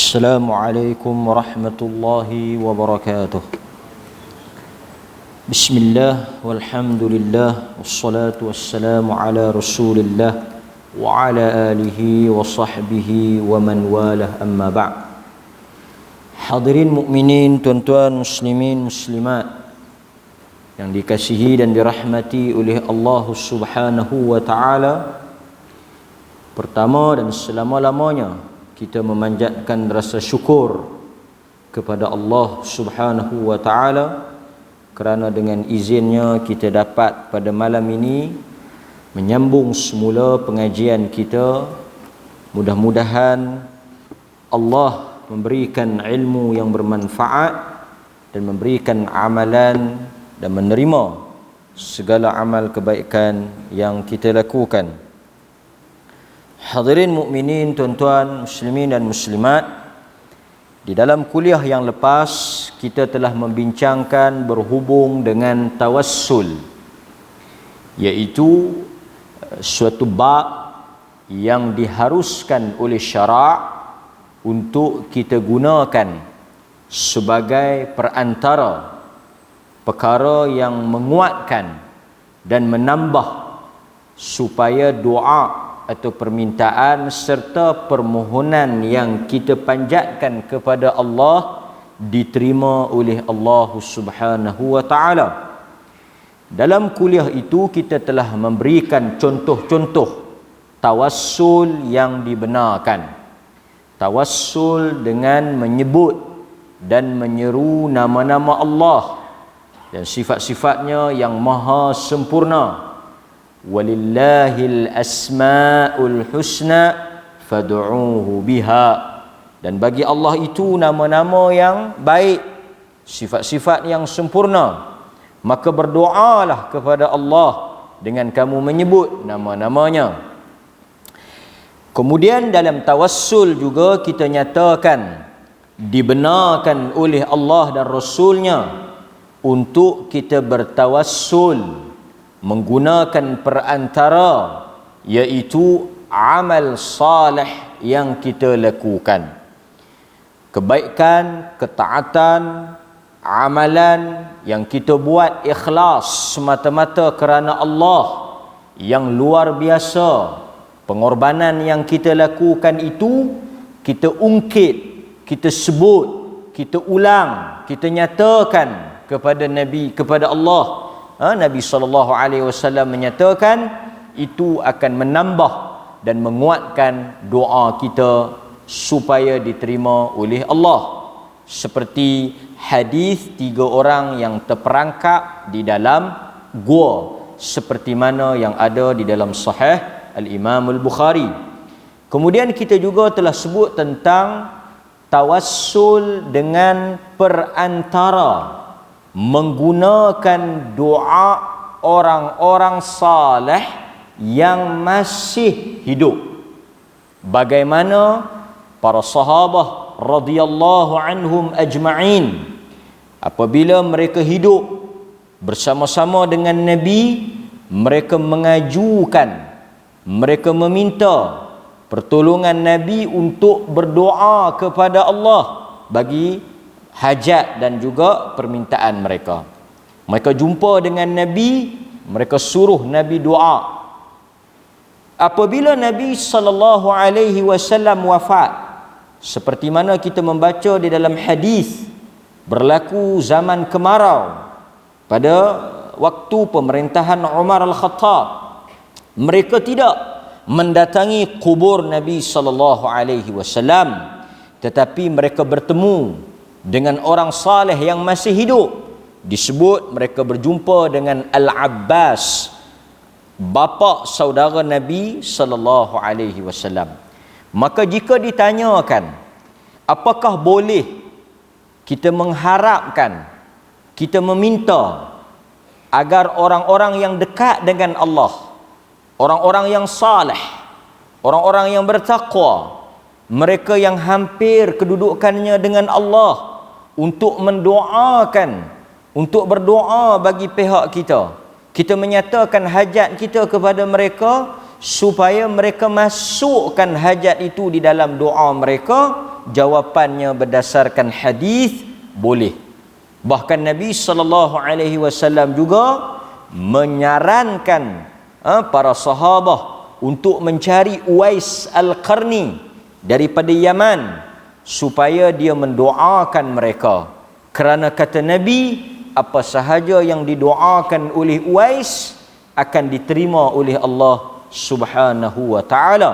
Assalamualaikum warahmatullahi wabarakatuh. Bismillah walhamdulillah wassalatu wassalamu ala rasulillah wa ala alihi wa sahbihi wa man walah, amma ba'd. Hadirin mukminin, tuan-tuan muslimin muslimat yang dikasihi dan dirahmati oleh Allah Subhanahu wa taala, pertama dan selama-lamanya kita memanjatkan rasa syukur kepada Allah Subhanahu wa taala kerana dengan izinnya kita dapat pada malam ini menyambung semula pengajian kita. Mudah-mudahan Allah memberikan ilmu yang bermanfaat dan memberikan amalan dan menerima segala amal kebaikan yang kita lakukan. Hadirin mukminin, tuan-tuan muslimin dan muslimat, di dalam kuliah yang lepas kita telah membincangkan berhubung dengan tawassul, iaitu suatu bab yang diharuskan oleh syarak untuk kita gunakan sebagai perantara perkara yang menguatkan dan menambah supaya doa atau permintaan serta permohonan yang kita panjatkan kepada Allah diterima oleh Allah Subhanahu wa taala. Dalam kuliah itu kita telah memberikan contoh-contoh tawassul yang dibenarkan. Tawassul dengan menyebut dan menyeru nama-nama Allah dan sifat-sifatnya yang maha sempurna. Walillahil asmaul husna fad'uuhu biha, dan bagi Allah itu nama-nama yang baik, sifat-sifat yang sempurna, maka berdoalah kepada Allah dengan kamu menyebut nama-namanya. Kemudian dalam tawassul juga kita nyatakan dibenarkan oleh Allah dan Rasulnya untuk kita bertawassul menggunakan perantara, iaitu amal salih yang kita lakukan, kebaikan, ketaatan, amalan yang kita buat ikhlas semata-mata kerana Allah yang luar biasa. Pengorbanan yang kita lakukan itu kita ungkit, kita sebut, kita ulang, kita nyatakan kepada Nabi, kepada Allah. Nabi SAW menyatakan itu akan menambah dan menguatkan doa kita supaya diterima oleh Allah. Seperti hadis 3 orang yang terperangkap di dalam gua, seperti mana yang ada di dalam Sahih Al-Imam Al-Bukhari. Kemudian kita juga telah sebut tentang tawassul dengan perantara, menggunakan doa orang-orang saleh yang masih hidup, bagaimana para sahabat radhiyallahu anhum ajma'in apabila mereka hidup bersama-sama dengan Nabi, mereka mengajukan, mereka meminta pertolongan Nabi untuk berdoa kepada Allah bagi hajat dan juga permintaan mereka. Mereka jumpa dengan Nabi, mereka suruh Nabi doa. Apabila Nabi sallallahu alaihi wasallam wafat, seperti mana kita membaca di dalam hadis, berlaku zaman kemarau pada waktu pemerintahan Umar Al-Khattab, mereka tidak mendatangi kubur Nabi sallallahu alaihi wasallam, tetapi mereka bertemu dengan orang saleh yang masih hidup. Disebut mereka berjumpa dengan Al-Abbas, bapa saudara Nabi sallallahu alaihi wasallam. Maka jika ditanyakan apakah boleh kita mengharapkan, kita meminta agar orang-orang yang dekat dengan Allah, orang-orang yang saleh, orang-orang yang bertakwa, mereka yang hampir kedudukannya dengan Allah, untuk mendoakan, untuk berdoa bagi pihak kita, kita menyatakan hajat kita kepada mereka supaya mereka masukkan hajat itu di dalam doa mereka jawapannya berdasarkan hadis, boleh. Bahkan Nabi SAW juga menyarankan para sahabat untuk mencari Uwais Al-Qarni daripada Yaman supaya dia mendoakan mereka. Kerana kata Nabi, apa sahaja yang didoakan oleh Uwais akan diterima oleh Allah Subhanahu wa taala.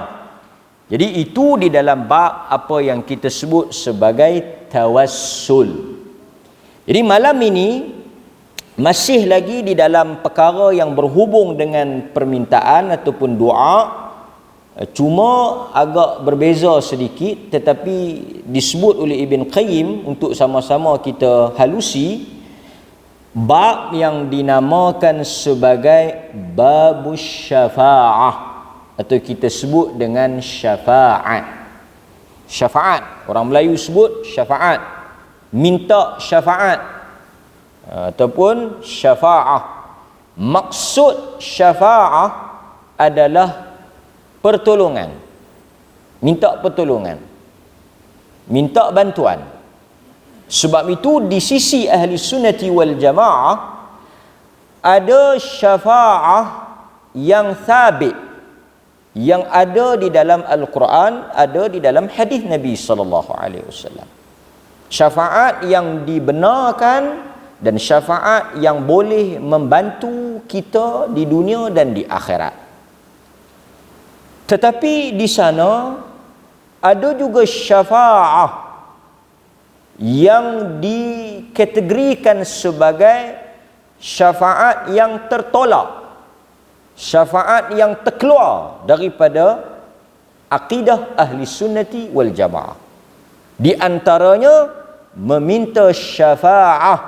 Jadi itu di dalam bab apa yang kita sebut sebagai tawassul. Jadi malam ini masih lagi di dalam perkara yang berhubung dengan permintaan ataupun doa, cuma agak berbeza sedikit, tetapi disebut oleh Ibn Qayyim untuk sama-sama kita halusi bab yang dinamakan sebagai babus syafa'ah, atau kita sebut dengan syafaat. Syafaat, orang Melayu sebut syafaat, minta syafaat ataupun syafa'ah. Maksud syafa'ah adalah pertolongan, minta pertolongan, minta bantuan. Sebab itu di sisi ahli sunnati wal jamaah ada syafa'ah yang thabit, yang ada di dalam Al-Quran, ada di dalam hadis Nabi SAW. Syafaat yang dibenarkan dan syafaat yang boleh membantu kita di dunia dan di akhirat. Tetapi di sana ada juga syafaat yang dikategorikan sebagai syafaat yang tertolak, syafaat yang terkeluar daripada akidah ahli sunnati wal jamaah. Di antaranya meminta syafaat,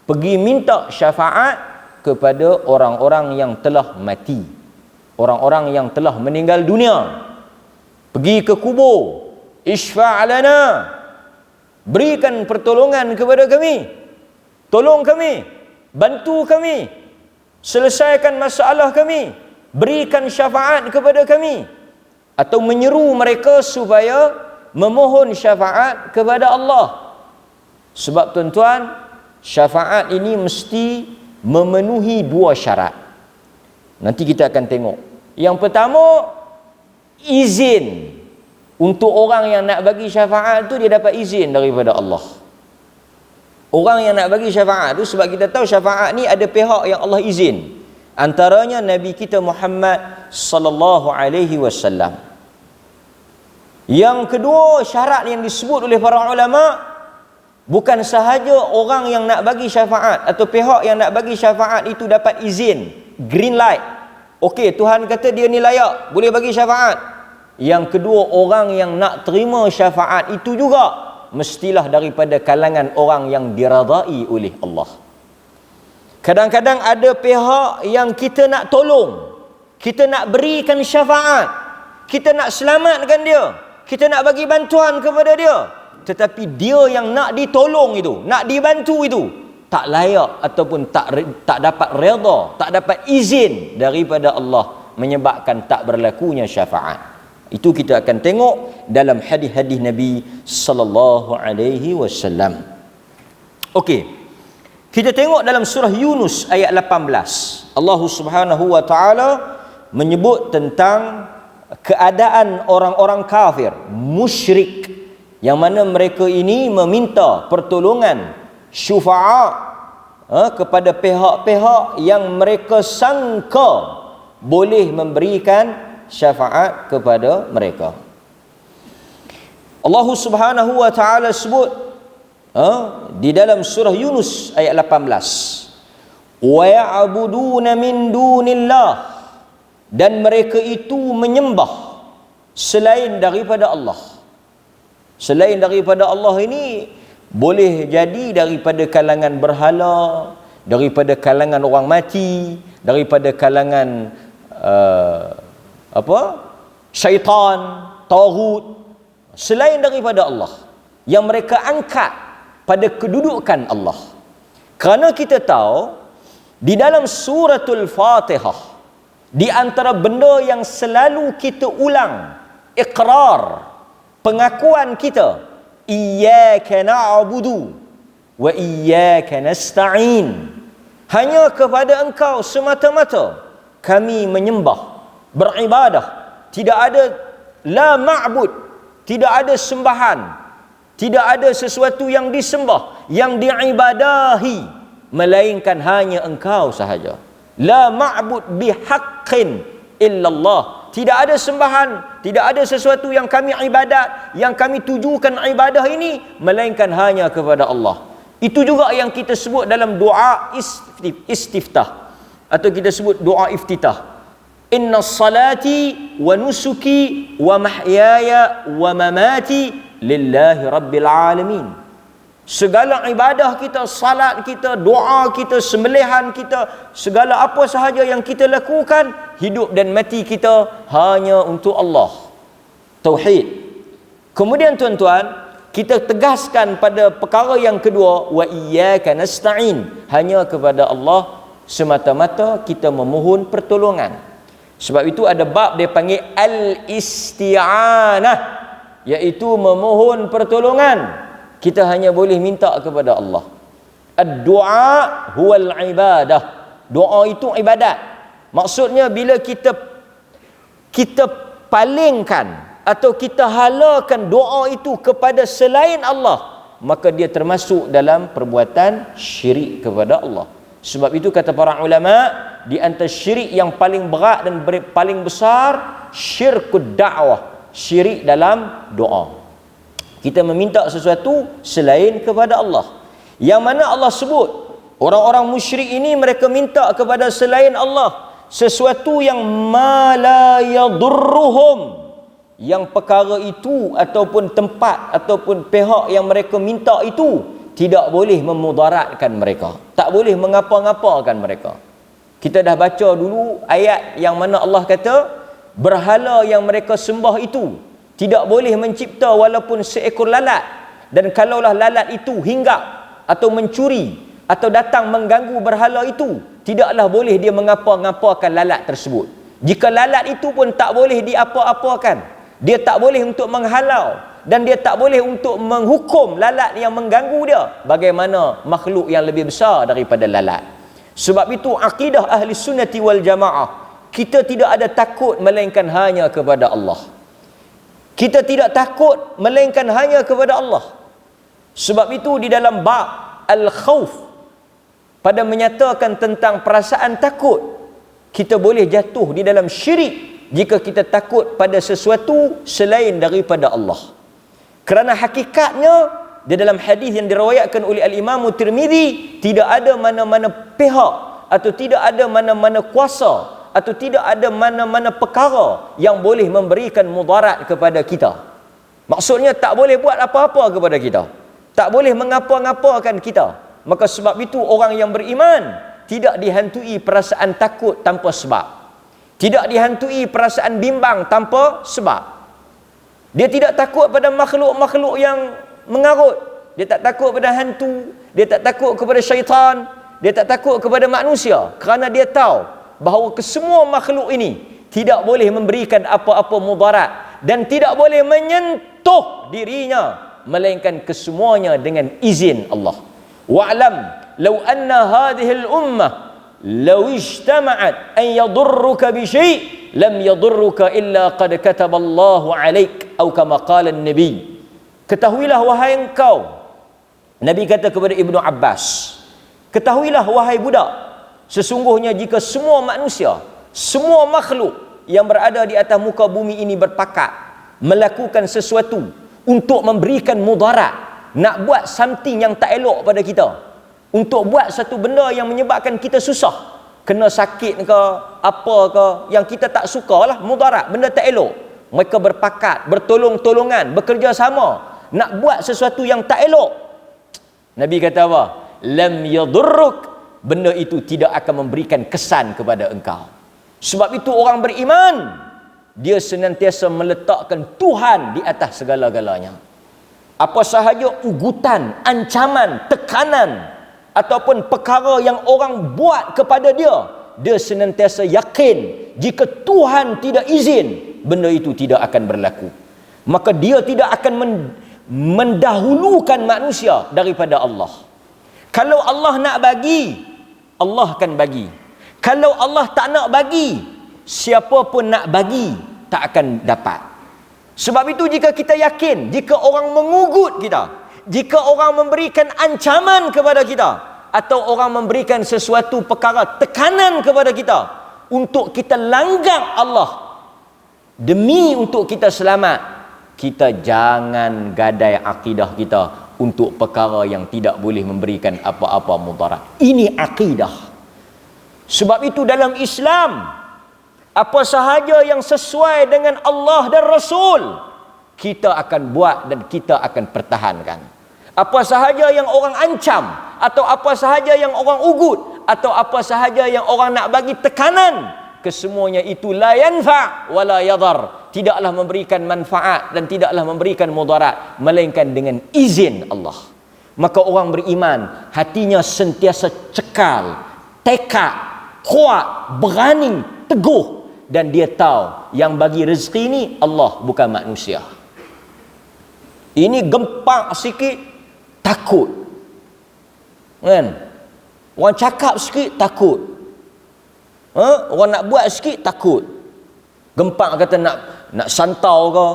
pergi minta syafaat kepada orang-orang yang telah mati, orang-orang yang telah meninggal dunia. Pergi ke kubur, isfa' lana, berikan pertolongan kepada kami, tolong kami, bantu kami, selesaikan masalah kami, berikan syafaat kepada kami. Atau menyeru mereka supaya memohon syafaat kepada Allah. Sebab tuan-tuan, syafaat ini mesti memenuhi dua syarat. Nanti kita akan tengok. Yang pertama, izin. Untuk orang yang nak bagi syafaat tu, dia dapat izin daripada Allah. Orang yang nak bagi syafaat tu, sebab kita tahu syafaat ni ada pihak yang Allah izin. Antaranya Nabi kita Muhammad sallallahu alaihi wasallam. Yang kedua, syarat yang disebut oleh para ulama, bukan sahaja orang yang nak bagi syafaat atau pihak yang nak bagi syafaat itu dapat izin, green light, okey, Tuhan kata dia ni layak, boleh bagi syafaat. Yang kedua, orang yang nak terima syafaat itu juga mestilah daripada kalangan orang yang diradai oleh Allah. Kadang-kadang ada pihak yang kita nak tolong, kita nak berikan syafaat, kita nak selamatkan dia, kita nak bagi bantuan kepada dia, tetapi dia yang nak ditolong itu, nak dibantu itu tak layak ataupun tak dapat redha, tak dapat izin daripada Allah, menyebabkan tak berlakunya syafaat. Itu kita akan tengok dalam hadis-hadis Nabi sallallahu alaihi wasallam. Okey. Kita tengok dalam surah Yunus ayat 18. Allah Subhanahu wa taala menyebut tentang keadaan orang-orang kafir, musyrik, yang mana mereka ini meminta pertolongan syufa'a kepada pihak-pihak yang mereka sangka boleh memberikan syafaat kepada mereka. Allah Subhanahu wa taala sebut di dalam surah Yunus ayat 18, wa ya'buduna min dunillah, dan mereka itu menyembah selain daripada Allah. Selain daripada Allah ini boleh jadi daripada kalangan berhala, daripada kalangan orang mati, daripada kalangan syaitan, taghut, selain daripada Allah, yang mereka angkat pada kedudukan Allah. Kerana kita tahu di dalam suratul Fatihah, di antara benda yang selalu kita ulang, iqrar, pengakuan kita, iyyaka na'budu wa iyyaka nasta'in, hanya kepada engkau semata-mata kami menyembah, beribadah. Tidak ada la ma'bud, tidak ada sembahan, tidak ada sesuatu yang disembah, yang diibadahi, melainkan hanya engkau sahaja. La ma'bud bihaqqin illallah. Tidak ada sembahan, tidak ada sesuatu yang kami ibadat, yang kami tujukan ibadah ini, melainkan hanya kepada Allah. Itu juga yang kita sebut dalam doa istiftah, atau kita sebut doa iftitah. Inna salati wa nusuki wa mahyaya wa mamati lillahi rabbil alamin. Segala ibadah kita, salat kita, doa kita, sembelihan kita, segala apa sahaja yang kita lakukan, hidup dan mati kita hanya untuk Allah. Tauhid. Kemudian tuan-tuan, kita tegaskan pada perkara yang kedua, wa iyyaka nasta'in, hanya kepada Allah semata-mata kita memohon pertolongan. Sebab itu ada bab dia panggil al-isti'anah, iaitu memohon pertolongan. Kita hanya boleh minta kepada Allah. Ad-du'a huwal ibadah. Doa itu ibadat. Maksudnya bila kita palingkan atau kita halakan doa itu kepada selain Allah, maka dia termasuk dalam perbuatan syirik kepada Allah. Sebab itu kata para ulama, di antara syirik yang paling berat dan paling besar, syirkud da'wah, syirik dalam doa. Kita meminta sesuatu selain kepada Allah, yang mana Allah sebut orang-orang musyrik ini mereka minta kepada selain Allah sesuatu yang ma la yadurruhum, yang perkara itu ataupun tempat ataupun pihak yang mereka minta itu tidak boleh memudaratkan mereka, tak boleh mengapa-ngapakan mereka. Kita dah baca dulu ayat yang mana Allah kata berhala yang mereka sembah itu tidak boleh mencipta walaupun seekor lalat, dan kalaulah lalat itu hinggap atau mencuri atau datang mengganggu berhala itu, tidaklah boleh dia mengapa-ngapakan lalat tersebut. Jika lalat itu pun tak boleh diapa-apakan, dia tak boleh untuk menghalau, dan dia tak boleh untuk menghukum lalat yang mengganggu dia, bagaimana makhluk yang lebih besar daripada lalat. Sebab itu akidah ahli sunnati wal jamaah, kita tidak ada takut melainkan hanya kepada Allah. Kita tidak takut melainkan hanya kepada Allah. Sebab itu di dalam bab al-khawf, pada menyatakan tentang perasaan takut, kita boleh jatuh di dalam syirik jika kita takut pada sesuatu selain daripada Allah. Kerana hakikatnya di dalam hadis yang diriwayatkan oleh al-Imam Tirmizi, tidak ada mana-mana pihak atau tidak ada mana-mana kuasa atau tidak ada mana-mana perkara yang boleh memberikan mudarat kepada kita. Maksudnya tak boleh buat apa-apa kepada kita, tak boleh mengapa-ngapakan kita. Maka sebab itu orang yang beriman tidak dihantui perasaan takut tanpa sebab, tidak dihantui perasaan bimbang tanpa sebab. Dia tidak takut pada makhluk-makhluk yang mengarut, dia tak takut pada hantu, dia tak takut kepada syaitan, dia tak takut kepada manusia, kerana dia tahu bahawa kesemua makhluk ini tidak boleh memberikan apa-apa mudarat dan tidak boleh menyentuh dirinya, melainkan kesemuanya dengan izin Allah. Wa'lam law anna hadhihi al-ummah law ijtama'at an yadurruka bi syai' lam yadurruka illa qad kataba Allahu 'alaik, atau kama qala an-nabi. Ketahuilah wahai engkau, Nabi kata kepada Ibnu Abbas, ketahuilah wahai budak, sesungguhnya jika semua manusia, semua makhluk yang berada di atas muka bumi ini berpakat melakukan sesuatu untuk memberikan mudarat, nak buat something yang tak elok pada kita, untuk buat satu benda yang menyebabkan kita susah, kena sakit ke, apa ke, yang kita tak suka lah, mudarat, benda tak elok, mereka berpakat, bertolong-tolongan, bekerjasama nak buat sesuatu yang tak elok. Nabi kata apa? Lam yadurruk, benda itu tidak akan memberikan kesan kepada engkau. Sebab itu orang beriman, dia senantiasa meletakkan Tuhan di atas segala-galanya. Apa sahaja ugutan, ancaman, tekanan ataupun perkara yang orang buat kepada dia, dia senantiasa yakin jika Tuhan tidak izin, benda itu tidak akan berlaku. maka dia tidak akan mendahulukan manusia daripada Allah. Kalau Allah nak bagi, Allah akan bagi. Kalau Allah tak nak bagi, siapa pun nak bagi tak akan dapat. Sebab itu jika kita yakin, jika orang mengugut kita, jika orang memberikan ancaman kepada kita, atau orang memberikan sesuatu perkara tekanan kepada kita untuk kita langgar Allah demi untuk kita selamat, kita jangan gadai akidah kita untuk perkara yang tidak boleh memberikan apa-apa mudarat. Ini akidah. Sebab itu dalam Islam, apa sahaja yang sesuai dengan Allah dan Rasul, kita akan buat dan kita akan pertahankan. Apa sahaja yang orang ancam, atau apa sahaja yang orang ugut, atau apa sahaja yang orang nak bagi tekanan, kesemuanya itu la yanfa' wa la yadhar, tidaklah memberikan manfaat dan tidaklah memberikan mudarat, melainkan dengan izin Allah. Maka orang beriman hatinya sentiasa cekal, tekad, kuat, berani, teguh, dan dia tahu yang bagi rezeki ni Allah, bukan manusia. Ini gempak sikit takut, kan? Orang cakap sikit takut, orang nak buat sikit takut. Gempak kata nak santau ke,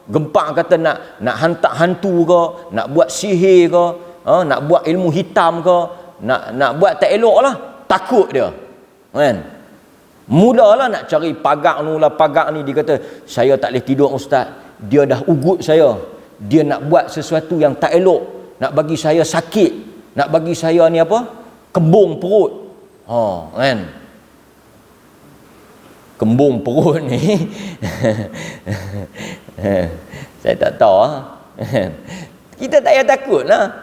gempak kata nak hantar hantu ke, nak buat sihir ke, nak buat ilmu hitam ke, nak buat tak elok lah, takut dia, kan? Mulalah nak cari pagak ni, dia kata saya tak boleh tidur ustaz, dia dah ugut saya, dia nak buat sesuatu yang tak elok, nak bagi saya sakit, nak bagi saya ni apa, kembung perut, kan? Kembung perut ni saya tak tahu. Kita tak payah takut lah.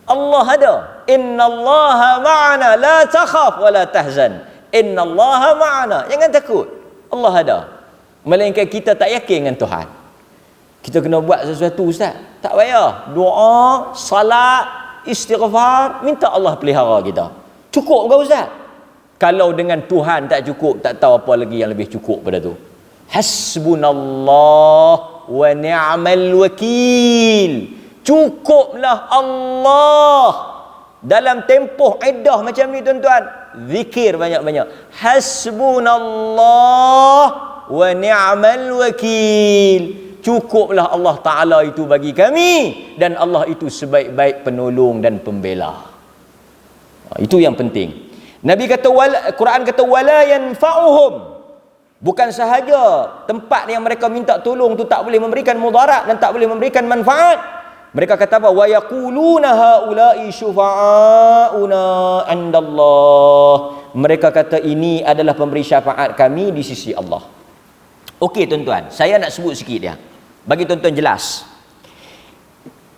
Allah ada. Innallaha ma'ana la takhaf wa la tahzan. Innallaha ma'ana. Jangan takut. Allah ada. Melainkan kita tak yakin dengan Tuhan. Kita kena buat sesuatu ustaz, tak payah. Doa, salat, istighfar, minta Allah pelihara kita. Cukup ke ustaz? Kalau dengan Tuhan tak cukup, tak tahu apa lagi yang lebih cukup pada tu. Hasbunallah wa ni'mal wakil. Cukuplah Allah. Dalam tempoh iddah macam ni tuan-tuan, zikir banyak-banyak. Hasbunallah wa ni'mal wakil. Cukuplah Allah Ta'ala itu bagi kami, dan Allah itu sebaik-baik penolong dan pembela. Itu yang penting. Nabi kata, Quran kata wala yanfa'uhum. Bukan sahaja tempat yang mereka minta tolong tu tak boleh memberikan mudarat dan tak boleh memberikan manfaat. Mereka kata apa? Wa yaquluna haula'i syufa'auna 'indallah. Mereka kata ini adalah pemberi syafaat kami di sisi Allah. Okey tuan-tuan, saya nak sebut sikit dia, bagi tuan-tuan jelas.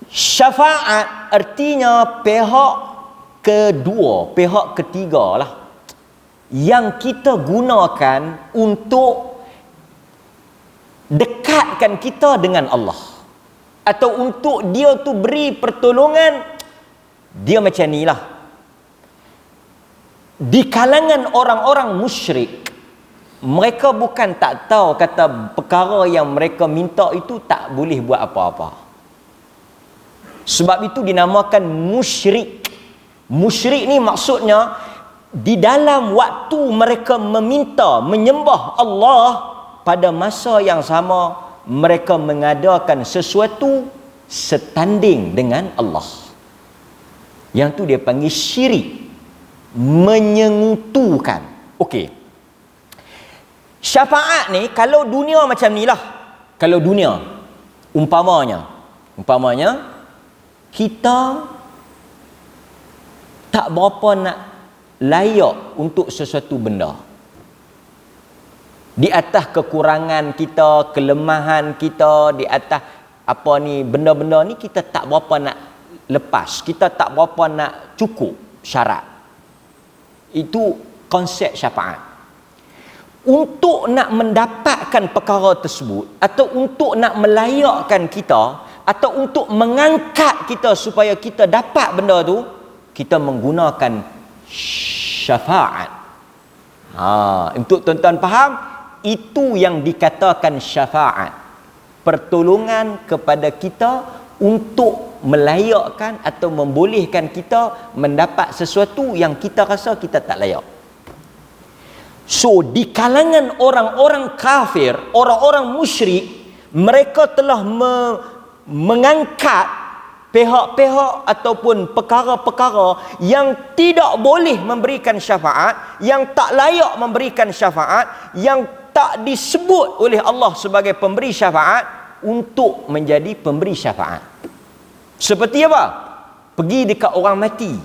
Syafaat artinya pihak kedua, pihak ketiga lah, yang kita gunakan untuk dekatkan kita dengan Allah, atau untuk dia tu beri pertolongan. Dia macam ni lah. Di kalangan orang-orang musyrik, mereka bukan tak tahu kata perkara yang mereka minta itu tak boleh buat apa-apa. Sebab itu dinamakan musyrik. Musyrik ni maksudnya di dalam waktu mereka meminta, menyembah Allah, pada masa yang sama mereka mengadakan sesuatu setanding dengan Allah. Yang tu dia panggil syirik, menyengutukan. Okey. Syafaat ni kalau dunia macam ni lah. Kalau dunia, umpamanya kita tak berapa nak layak untuk sesuatu benda. Di atas kekurangan kita, kelemahan kita, di atas apa ni, benda-benda ni kita tak berapa nak lepas, kita tak berapa nak cukup syarat. Itu konsep syafaat. Untuk nak mendapatkan perkara tersebut, atau untuk nak melayakkan kita, atau untuk mengangkat kita supaya kita dapat benda tu, kita menggunakan syafaat. Untuk tuan-tuan faham, itu yang dikatakan syafaat. pertolongan kepada kita untuk melayakkan atau membolehkan kita mendapat sesuatu yang kita rasa kita tak layak. So di kalangan orang-orang kafir, orang-orang musyrik, mereka telah mengangkat pihak-pihak ataupun perkara-perkara yang tidak boleh memberikan syafaat, yang tak layak memberikan syafaat, yang tak disebut oleh Allah sebagai pemberi syafaat, untuk menjadi pemberi syafaat. Seperti apa? Pergi dekat orang mati,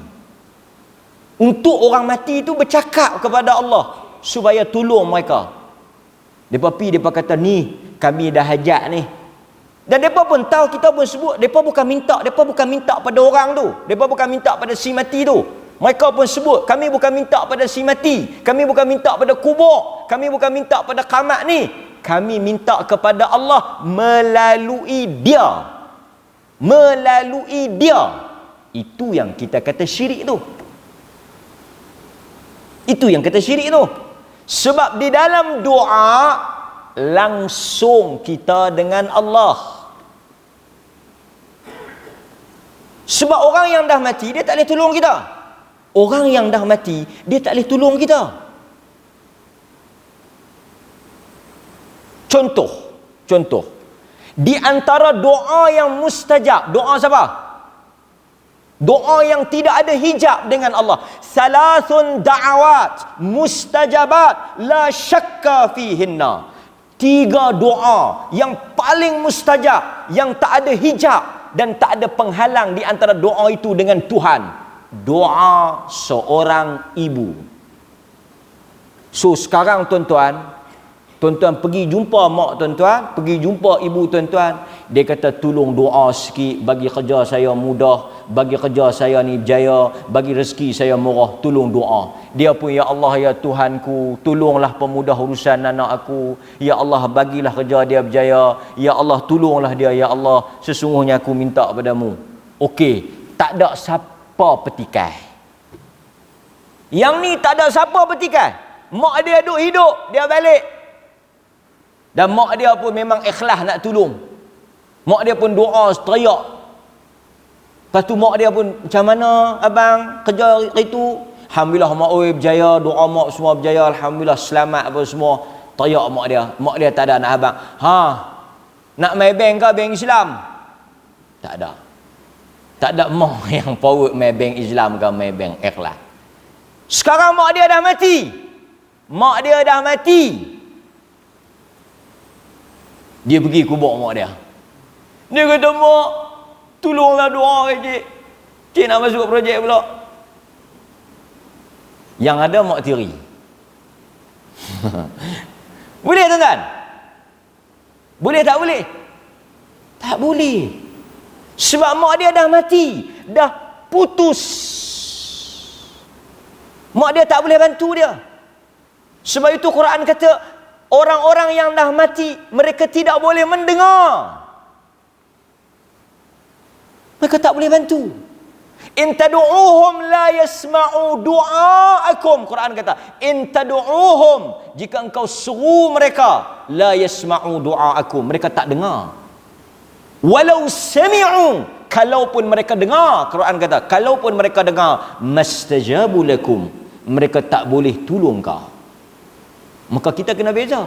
untuk orang mati itu bercakap kepada Allah supaya tolong mereka. Mereka pergi, mereka kata, ni kami dah hajat ni. Dan mereka pun tahu, kita pun sebut, mereka bukan minta pada orang tu, mereka bukan minta pada si mati tu. Mereka pun sebut, kami bukan minta pada si mati, kami bukan minta pada kubur, kami bukan minta pada kamak ni, kami minta kepada Allah melalui dia. Melalui dia. Itu yang kita kata syirik tu. Itu yang kata syirik tu. Sebab di dalam doa langsung kita dengan Allah. Sebab orang yang dah mati, dia tak boleh tolong kita. Orang yang dah mati, dia tak boleh tolong kita. Contoh. Di antara doa yang mustajab, doa siapa? Doa yang tidak ada hijab dengan Allah. Salasun da'awat mustajabat la syakka fihinna. 3 doa yang paling mustajab, yang tak ada hijab dan tak ada penghalang di antara doa itu dengan Tuhan. Doa seorang ibu. So sekarang tuan-tuan pergi jumpa mak tuan-tuan, pergi jumpa ibu tuan-tuan, dia kata tolong doa sikit bagi kerja saya mudah, bagi kerja saya ni berjaya, bagi rezeki saya murah, tolong doa. Dia pun, ya Allah ya Tuhanku, tolonglah pemudah urusan anak aku, ya Allah bagilah kerja dia berjaya, ya Allah tolonglah dia, ya Allah sesungguhnya aku minta padamu. Okey, tak ada siapa petikai. Yang ni tak ada siapa petikai. Mak dia duk hidup, dia balik. Dan mak dia pun memang ikhlas nak tolong. Mak dia pun doa teriak. Lepas tu mak dia pun, macam mana abang kerja itu? Alhamdulillah mak oi berjaya, doa mak semua berjaya, alhamdulillah selamat apa semua. Teriak mak dia. Mak dia tak ada nak abang. Nak main bank ke bank Islam? Tak ada. Tak ada mak yang power main bank Islam ke main bank ikhlas. Sekarang mak dia dah mati. Mak dia dah mati. Dia pergi kubur mak dia. Dia kata, mak, tolonglah doa cik. Cik nak masuk projek pula. Yang ada mak tiri. Boleh tuan-tuan? Boleh tak boleh? Tak boleh. Sebab mak dia dah mati. Dah putus. Mak dia tak boleh bantu dia. Sebab itu Quran kata, orang-orang yang dah mati, mereka tidak boleh mendengar. Mereka tak boleh bantu. In tad'uuhum la yasma'u du'aakum. Quran kata, in tad'uuhum, jika engkau seru mereka, la yasma'u du'aakum, mereka tak dengar. Walau sami'u, kalaupun mereka dengar, Quran kata, kalaupun mereka dengar, mastajabu lakum, mereka tak boleh tolong kau. Maka kita kena beza.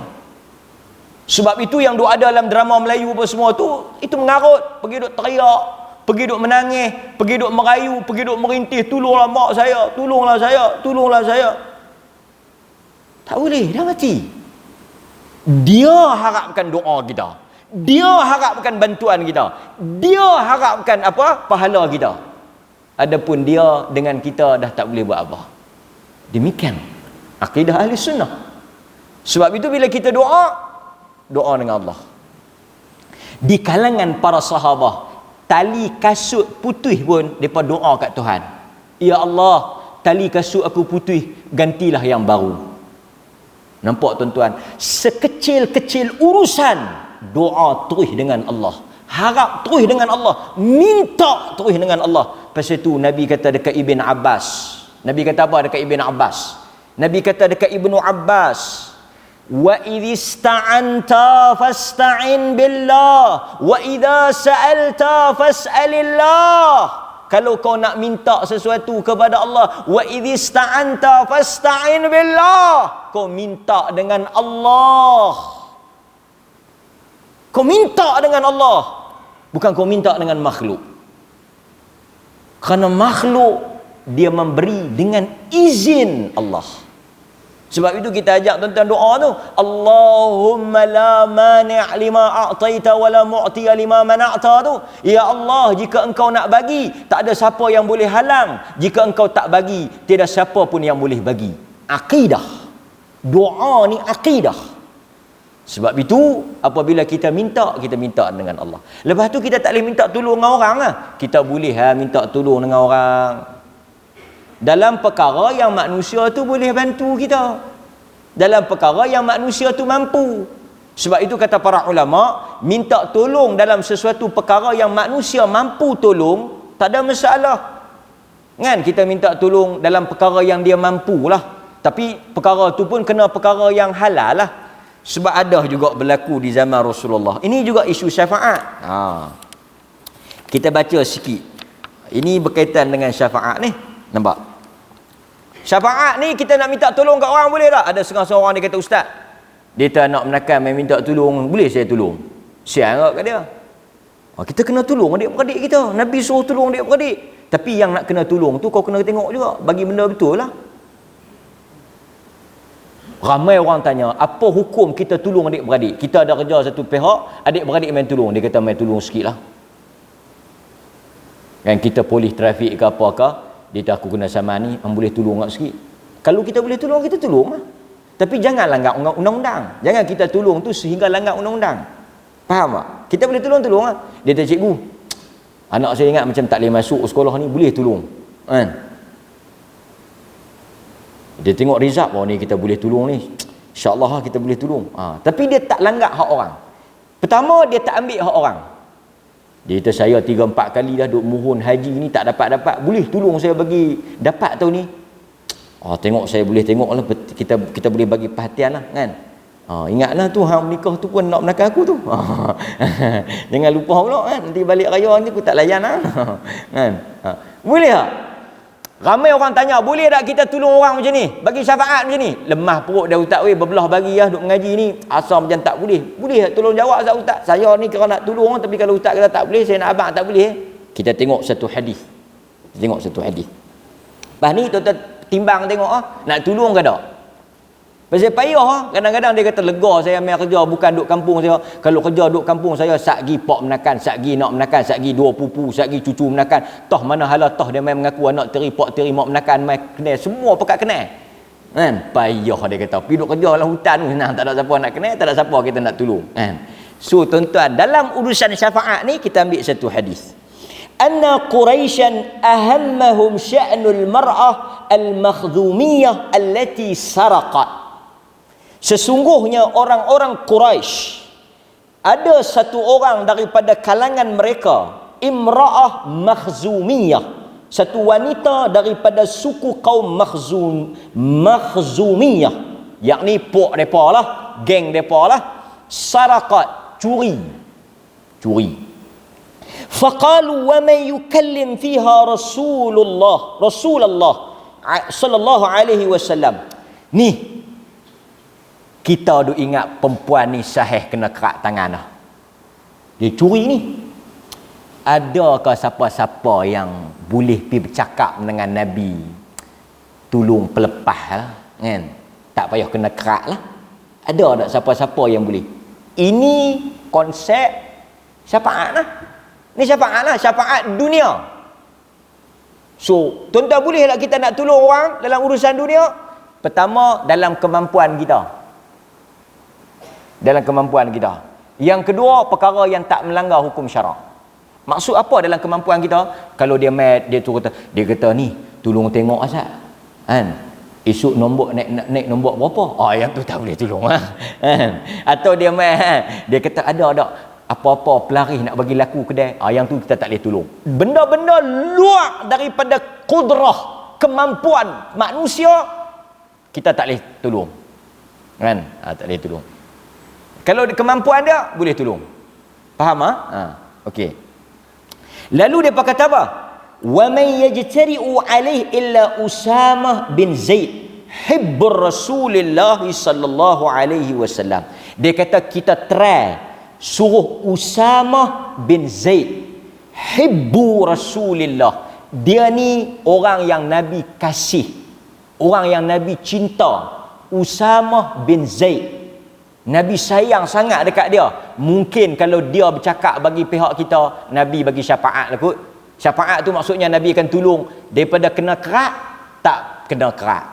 Sebab itu yang duk ada dalam drama Melayu apa semua tu, itu mengarut, pergi duk teriak, pergi duk menangis, pergi duk merayu, pergi duk merintih, tolonglah mak saya, tolonglah saya, tolonglah saya. Tak boleh, dah mati. Dia harapkan doa kita. Dia harapkan bantuan kita. Dia harapkan apa? Pahala kita. Adapun dia dengan kita dah tak boleh buat apa. Demikian akidah ahli sunnah. Sebab itu bila kita doa dengan Allah. Di kalangan para sahabat, tali kasut putih pun mereka doa kat Tuhan. Ya Allah, tali kasut aku putih, gantilah yang baru. Nampak tuan-tuan? Sekecil-kecil urusan, doa terus dengan Allah. Harap terus dengan Allah. Minta terus dengan Allah. Pasal itu Nabi kata dekat Ibn Abbas. Nabi kata apa dekat Ibn Abbas? Nabi kata dekat Ibnu Abbas, wa idista'anta fasta'in billah wa idza sa'alta fas'alillah. Kalau kau nak minta sesuatu kepada Allah, wa idista'anta fasta'in billah, kau minta dengan Allah. Kau minta dengan Allah, bukan kau minta dengan makhluk. Kerana makhluk dia memberi dengan izin Allah. Sebab itu kita ajak tuan-tuan doa tu, Allahumma la mani' lima a'taita wa la mu'tiya lima mana'ta tu. Ya Allah, jika engkau nak bagi, tak ada siapa yang boleh halang. Jika engkau tak bagi, tiada siapa pun yang boleh bagi. Akidah. Doa ni akidah. Sebab itu apabila kita minta dengan Allah. Lepas tu kita tak boleh minta tolong dengan orang lah. Kita boleh minta tolong dengan orang dalam perkara yang manusia tu boleh bantu kita, dalam perkara yang manusia tu mampu. Sebab itu kata para ulama, minta tolong dalam sesuatu perkara yang manusia mampu tolong, tak ada masalah kan. Kita minta tolong dalam perkara yang dia mampu lah, tapi perkara tu pun kena perkara yang halal lah. Sebab ada juga berlaku di zaman Rasulullah. Ini juga isu syafaat. Kita baca sikit. Ini berkaitan dengan syafaat ni. Nampak? Syafaat ni kita nak minta tolong kat orang boleh tak? Ada setengah seorang dia kata, ustaz, dia tak nak menakan main minta tolong, boleh saya tolong? Sial kat dia. Kita kena tolong adik-beradik kita. Nabi suruh tolong adik-beradik. Tapi yang nak kena tolong tu kau kena tengok juga, bagi benda betul lah. Ramai orang tanya, apa hukum kita tolong adik-beradik? Kita ada kerja satu pihak, adik-beradik main tolong. Dia kata main tolong sikit lah. Kan kita polis trafik ke apa-apa, dia kata aku kena sama ni, boleh tolong tak sikit? Kalau kita boleh tolong, kita tolong lah. Tapi jangan langgar undang-undang. Jangan kita tolong tu sehingga langgar undang-undang. Faham tak? Kita boleh tolong lah. Dia kata, cikgu, anak saya ingat macam tak boleh masuk sekolah ni, boleh tolong kan? Dia tengok result, ni kita boleh tolong ni, insyaAllah kita boleh tolong. Tapi dia tak langgar hak orang. Pertama, dia tak ambil hak orang. Dia kata, saya 3-4 kali dah duk mohon haji ni tak dapat-dapat, boleh tolong saya bagi dapat tahun ni? Tengok saya boleh tengok lah, kita boleh bagi perhatian lah kan. Ingatlah tu, hang menikah tu pun nak menakan aku tu. Jangan lupa pula kan, nanti balik raya ni aku tak layan lah. Kan? Boleh tak? Ramai orang tanya, boleh tak kita tolong orang macam ni, bagi syafaat macam ni? Lemah perut dah ustaz, berbelah bagi lah duk mengaji ni, asal macam tak boleh. Boleh tak tolong jawab ustaz? Saya ni kira nak tolong, tapi kalau ustaz kata tak boleh, saya nak abang tak boleh. Kita tengok satu hadis. Lepas ni tuan-tuan timbang tengok nak tolong ke tak? Pasal payah kadang-kadang dia kata, lega saya main kerja bukan duk kampung saya. Kalau kerja duk kampung saya, satgi pok menakan, satgi nak menakan, satgi 2 pupu, satgi cucu menakan. Toh mana hala toh dia main mengaku anak teri pok teri mak menakan, main kenal semua pekat kenal. Kan? Payah dia kata. Pergi duk kerja dalam hutan senang, tak ada siapa nak kenal, tak ada siapa kita nak tolong. Kan? So tuan-tuan, dalam urusan syafaat ni kita ambil satu hadis. Anna Quraisyan ahammahum sya'nul mar'ah al-makhdhumiyah allati saraqat. Sesungguhnya orang-orang Quraisy, ada satu orang daripada kalangan mereka, imra'ah makhzumiyah, satu wanita daripada suku kaum makhzumiyah, yakni pok depa lah, geng depa lah, saraqat, curi. Faqalu wa man yukallim fiha Rasulullah sallallahu alaihi wasallam. Ni kita duk ingat perempuan ni sahih kena kerak tangan dah. Dia curi ni. Adakah siapa-siapa yang boleh pergi bercakap dengan Nabi, tolong pelepah lah kan? Tak payah kena kerak lah. Ada tak siapa-siapa yang boleh? Ini konsep syafaat lah. Ni syafaat lah, syafaat dunia. So, tuan-tuan boleh tak kita nak tolong orang dalam urusan dunia? Pertama, dalam kemampuan kita. Yang kedua, perkara yang tak melanggar hukum syarak. Maksud apa dalam kemampuan kita? Kalau dia mat, dia kata ni, tolong tengok asal. Kan? Esok nombor naik nombor berapa? Yang tu tak boleh tolong lah. Kan? Atau dia mat, dia kata ada apa-apa pelari nak bagi laku kedai. Yang tu kita tak boleh tolong. Benda-benda luar daripada kudrah, kemampuan manusia, kita tak boleh tolong. Kan? Tak boleh tolong. Kalau kemampuan dia, boleh tolong. Faham? Okey. Lalu depa kata apa? Wa man yajtari'u alaihi illa Usamah bin Zaid hibbur Rasulillah sallallahu alaihi wasallam. Dia kata kita try suruh Usamah bin Zaid hibbu Rasulillah. Dia ni orang yang Nabi kasih, orang yang Nabi cinta. Usamah bin Zaid, Nabi sayang sangat dekat dia. Mungkin kalau dia bercakap bagi pihak kita, Nabi bagi syafaat lah kot. Syafaat tu maksudnya Nabi akan tolong daripada kena kerak, tak kena kerak.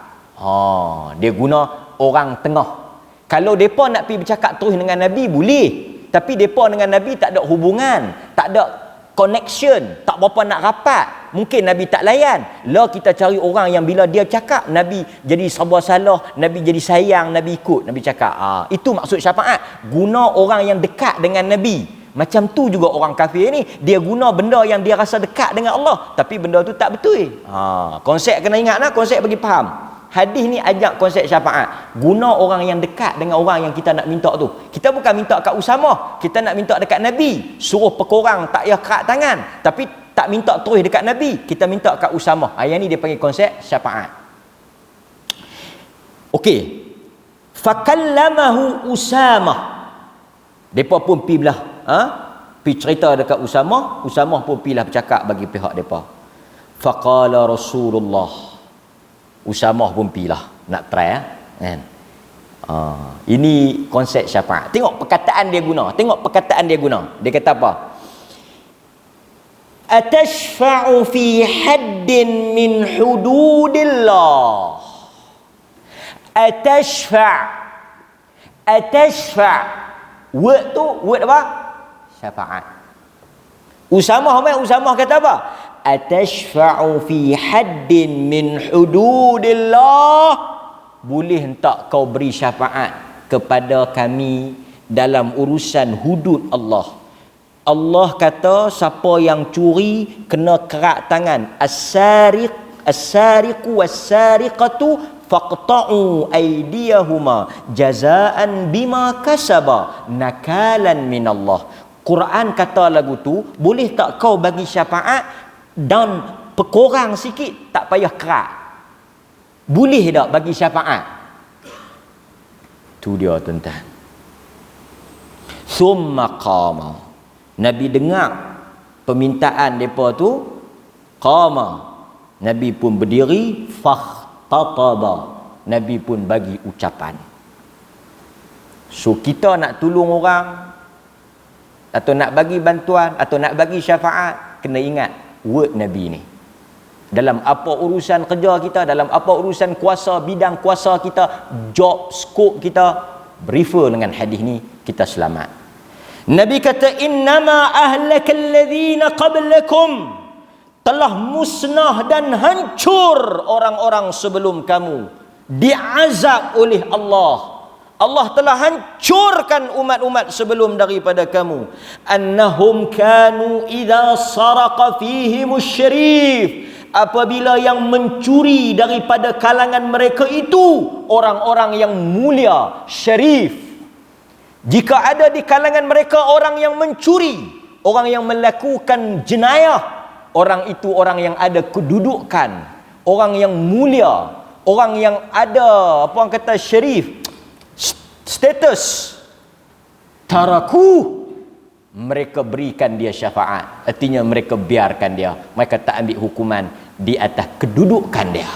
Dia guna orang tengah. Kalau mereka nak pergi bercakap terus dengan Nabi, boleh. Tapi mereka dengan Nabi tak ada hubungan, tak ada connection, tak berapa nak rapat. Mungkin Nabi tak layan. Lah kita cari orang yang bila dia cakap, Nabi jadi serba salah, Nabi jadi sayang, Nabi ikut, Nabi cakap. Itu maksud syafaat. Guna orang yang dekat dengan Nabi. Macam tu juga orang kafir ni, dia guna benda yang dia rasa dekat dengan Allah, tapi benda tu tak betul. Konsep kena ingat lah, konsep bagi faham. Hadis ni ajak konsep syafaat. Guna orang yang dekat dengan orang yang kita nak minta tu. Kita bukan minta kat Usamah, kita nak minta dekat Nabi. Suruh pekorang tak payah kerak tangan, tapi tak minta terus dekat Nabi, kita minta kat Usamah. Yang ni dia panggil konsep syafaat. Okey. Fakallamahu Usamah. Depa pun pi belah, pi cerita dekat Usamah, Usamah pun pilah bercakap bagi pihak depa. Faqala Rasulullah. Usamah pun pilah nak try kan. Ini konsep syafaat. Tengok perkataan dia guna. Tengok perkataan dia guna. Dia kata apa? Atashfa'u fi haddin min hududillah. Atashfa'. Word tu, word apa? Syafaat. Usamah kata apa? Atashfa'u fi haddin min hududillah. Boleh tak kau beri syafaat kepada kami dalam urusan hudud Allah? Allah kata siapa yang curi kena kerak tangan. As-sariqu was-sariqatu faqta'u aydiyahuma jazaan bima kasaba nakalan minallah. Quran kata lagu tu, boleh tak kau bagi syafaat dan pekorang sikit, tak payah kerak? Boleh tak bagi syafaat? Tu dia tuan-tuan. Summa qama. Nabi dengar permintaan mereka tu, qama. Nabi pun berdiri, fakhtataba. Nabi pun bagi ucapan. So kita nak tolong orang, atau nak bagi bantuan, atau nak bagi syafaat, kena ingat word Nabi ni. Dalam apa urusan kerja kita, dalam apa urusan kuasa, bidang kuasa kita, job scope kita, refer dengan hadis ni, kita selamat. Nabi kata, innama ahlakal ladzina qablakum, telah musnah dan hancur orang-orang sebelum kamu, diazab oleh Allah. Allah telah hancurkan umat-umat sebelum daripada kamu. Annahum kanu idza saraqa fihimus syarif, apabila yang mencuri daripada kalangan mereka itu orang-orang yang mulia, syarif. Jika ada di kalangan mereka orang yang mencuri, orang yang melakukan jenayah, orang itu orang yang ada kedudukan, orang yang mulia, orang yang ada apa orang kata syarif, status, taraku, mereka berikan dia syafaat. Artinya mereka biarkan dia, mereka tak ambil hukuman di atas kedudukan dia.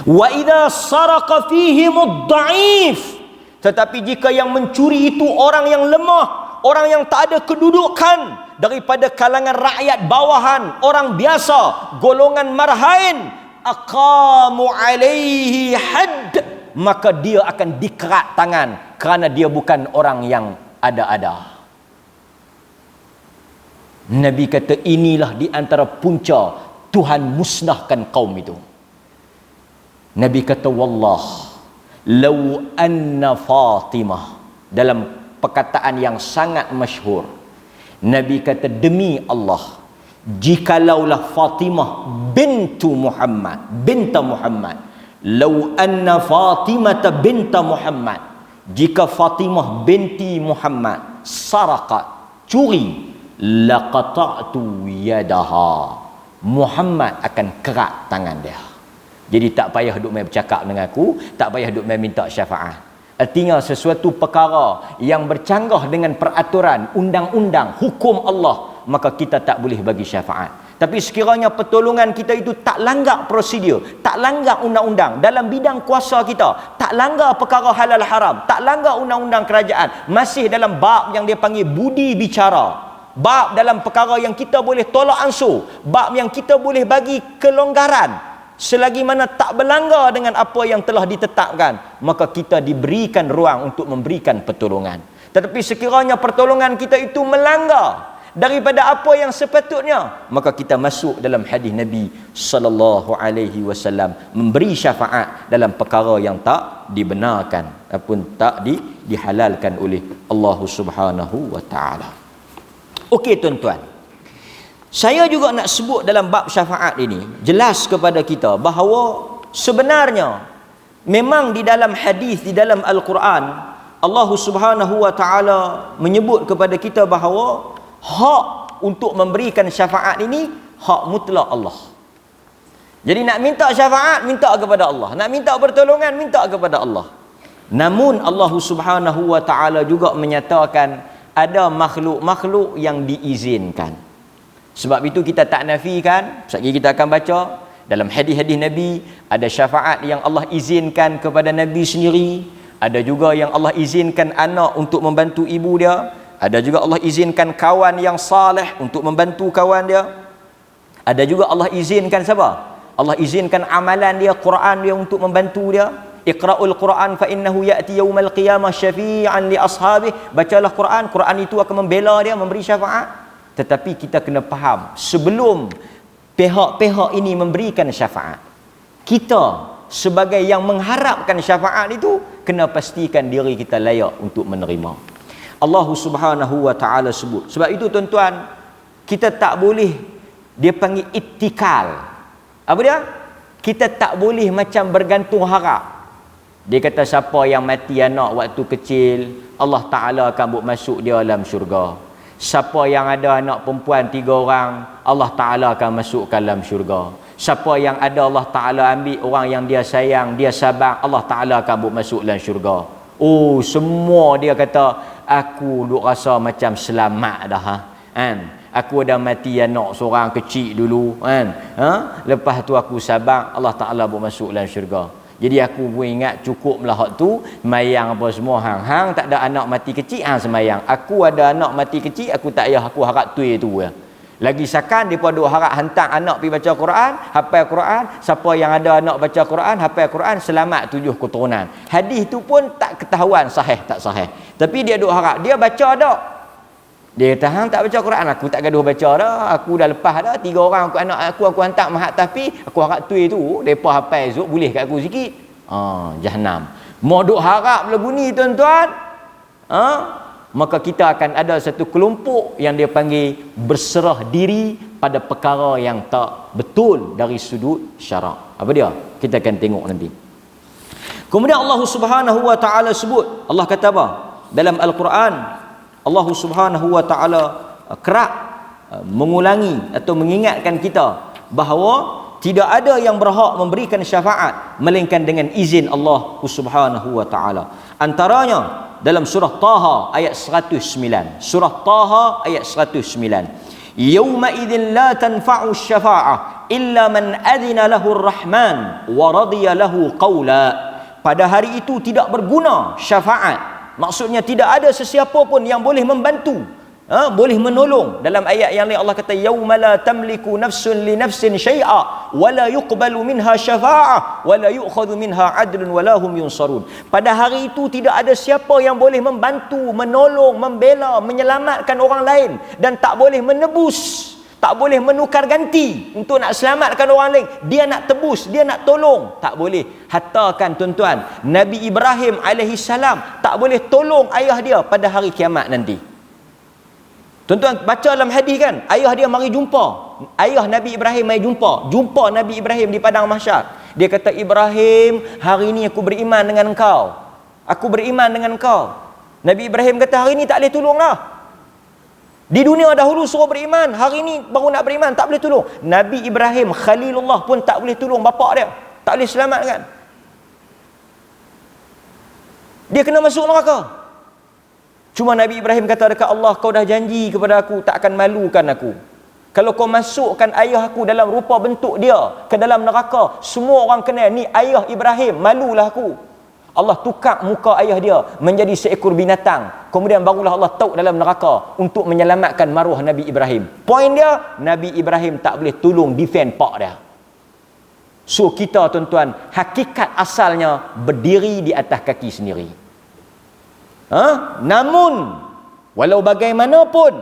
Wa idza saraqa fihimud dha'if, tetapi jika yang mencuri itu orang yang lemah, orang yang tak ada kedudukan, daripada kalangan rakyat bawahan, orang biasa, golongan marhain, aqamu alaihi hadd, maka dia akan dikerak tangan kerana dia bukan orang yang ada-ada. Nabi kata inilah di antara punca Tuhan musnahkan kaum itu. Nabi kata wallah law anna Fatimah, dalam perkataan yang sangat masyhur, Nabi kata demi Allah, jikalaulah Fatimah binta Muhammad "Lau anna Fatimah binta Muhammad, jika Fatimah binti Muhammad saraqat, curi, laqata'tu yadaha, Muhammad akan kerat tangan dia." Jadi tak payah duk main bercakap dengan aku, tak payah duk main minta syafaat. Artinya sesuatu perkara yang bercanggah dengan peraturan, undang-undang, hukum Allah, maka kita tak boleh bagi syafaat. Tapi sekiranya pertolongan kita itu tak langgar prosedur, tak langgar undang-undang dalam bidang kuasa kita, tak langgar perkara halal haram, tak langgar undang-undang kerajaan, masih dalam bab yang dia panggil budi bicara, bab dalam perkara yang kita boleh tolak ansur, bab yang kita boleh bagi kelonggaran, selagi mana tak berlanggar dengan apa yang telah ditetapkan, maka kita diberikan ruang untuk memberikan pertolongan. Tetapi sekiranya pertolongan kita itu melanggar daripada apa yang sepatutnya, maka kita masuk dalam hadis Nabi sallallahu alaihi wasallam, memberi syafaat dalam perkara yang tak dibenarkan ataupun tak dihalalkan oleh Allah Subhanahu wa taala. Okey tuan-tuan, saya juga nak sebut dalam bab syafaat ini, jelas kepada kita bahawa sebenarnya memang di dalam hadis, di dalam Al-Quran, Allah Subhanahu wa taala menyebut kepada kita bahawa hak untuk memberikan syafaat ini hak mutlak Allah. Jadi nak minta syafaat, minta kepada Allah. Nak minta pertolongan, minta kepada Allah. Namun Allah Subhanahu wa taala juga menyatakan ada makhluk-makhluk yang diizinkan. Sebab itu kita tak nafikan, sekejap lagi kita akan baca dalam hadis-hadis Nabi, ada syafaat yang Allah izinkan kepada Nabi sendiri, ada juga yang Allah izinkan anak untuk membantu ibu dia, ada juga Allah izinkan kawan yang saleh untuk membantu kawan dia, ada juga Allah izinkan siapa? Allah izinkan amalan dia, Quran dia untuk membantu dia. Iqra'ul Quran fa innahu ya'ti yaumal qiyamah syafi'an li ashabih. Bacalah Quran, Quran itu akan membela dia, memberi syafaat. Tetapi kita kena faham, sebelum pihak-pihak ini memberikan syafaat, kita sebagai yang mengharapkan syafaat itu kena pastikan diri kita layak untuk menerima. Allah Subhanahu wa taala sebut. Sebab itu tuan-tuan, kita tak boleh, dia panggil ittikal. Apa dia? Kita tak boleh macam bergantung harap. Dia kata siapa yang mati anak waktu kecil, Allah Taala akan buat masuk dia dalam syurga. Siapa yang ada anak perempuan 3 orang, Allah Taala akan masuk dalam syurga. Siapa yang ada Allah Taala ambil orang yang dia sayang, dia sabar, Allah Taala akan buat masuk dalam syurga. Oh, semua dia kata, aku duk rasa macam selamat dah, kan? Aku ada mati anak seorang kecil dulu, kan? Lepas tu aku sabar, Allah Taala buat masuk dalam syurga. Jadi aku pun ingat cukuplah hak tu, semayang apa semua, hang tak ada anak mati kecil, hang semayang. Aku ada anak mati kecil, aku tak payah aku harap tu ya. Lagi sakan depa duk harap hantar anak pergi baca Quran, hafal Quran, siapa yang ada anak baca Quran, hafal Quran, selamat 7 keturunan. Hadis tu pun tak ketahuan sahih tak sahih. Tapi dia duk harap, dia baca dak. Dia kata hang tak baca Quran, aku tak gaduh baca dah. Aku dah lepas dah 3 orang anak aku hantar mahat tapi aku harap tu depa hafal zuk boleh kat aku sikit. Jahannam. Mau duk harap lagu ni tuan-tuan. Maka kita akan ada satu kelompok yang dia panggil berserah diri pada perkara yang tak betul dari sudut syarak. Apa dia? Kita akan tengok nanti. Kemudian Allah Subhanahu wa taala sebut, Allah kata apa? Dalam Al-Quran, Allah Subhanahu wa taala kerap mengulangi atau mengingatkan kita bahawa tidak ada yang berhak memberikan syafaat melainkan dengan izin Allah Subhanahu wa taala. Antaranya dalam surah Taha ayat 109. Surah Taha ayat 109. Yauma idzin la tanfa'u syafa'ah illa man adzina lahu ar-rahman wa radiya lahu qawla. Pada hari itu tidak berguna syafaat. Maksudnya tidak ada sesiapa pun yang boleh membantu, boleh menolong. Dalam ayat yang lain Allah kata yauma la tamliku nafsun li nafsin syai'a wa la yuqbalu minha syafa'ah wa la yu'khadhu minha 'adlun wa la hum yunsarun. Pada hari itu tidak ada siapa yang boleh membantu, menolong, membela, menyelamatkan orang lain, dan tak boleh menebus, tak boleh menukar ganti untuk nak selamatkan orang lain. Dia nak tebus, dia nak tolong, tak boleh. Hatta kan tuan-tuan, Nabi Ibrahim alaihi salam tak boleh tolong ayah dia pada hari kiamat nanti. Tuan-tuan baca dalam hadis kan, ayah dia mari jumpa, ayah Nabi Ibrahim mari jumpa Nabi Ibrahim di padang mahsyar. Dia kata, Ibrahim, hari ini aku beriman dengan engkau. Aku beriman dengan engkau. Nabi Ibrahim kata, hari ini tak boleh tolong lah. Di dunia dahulu suruh beriman, hari ini baru nak beriman, tak boleh tolong. Nabi Ibrahim Khalilullah pun tak boleh tolong bapak dia. Tak boleh selamatkan. Dia kena masuk neraka. Cuma Nabi Ibrahim kata dekat Allah, kau dah janji kepada aku tak akan malukan aku. Kalau kau masukkan ayah aku dalam rupa bentuk dia ke dalam neraka, semua orang kenal ni ayah Ibrahim, malulah aku. Allah tukar muka ayah dia menjadi seekor binatang. Kemudian barulah Allah tauk dalam neraka untuk menyelamatkan maruah Nabi Ibrahim. Poin dia, Nabi Ibrahim tak boleh tolong defend pak dia. So kita tuan-tuan, hakikat asalnya berdiri di atas kaki sendiri. Namun walau bagaimanapun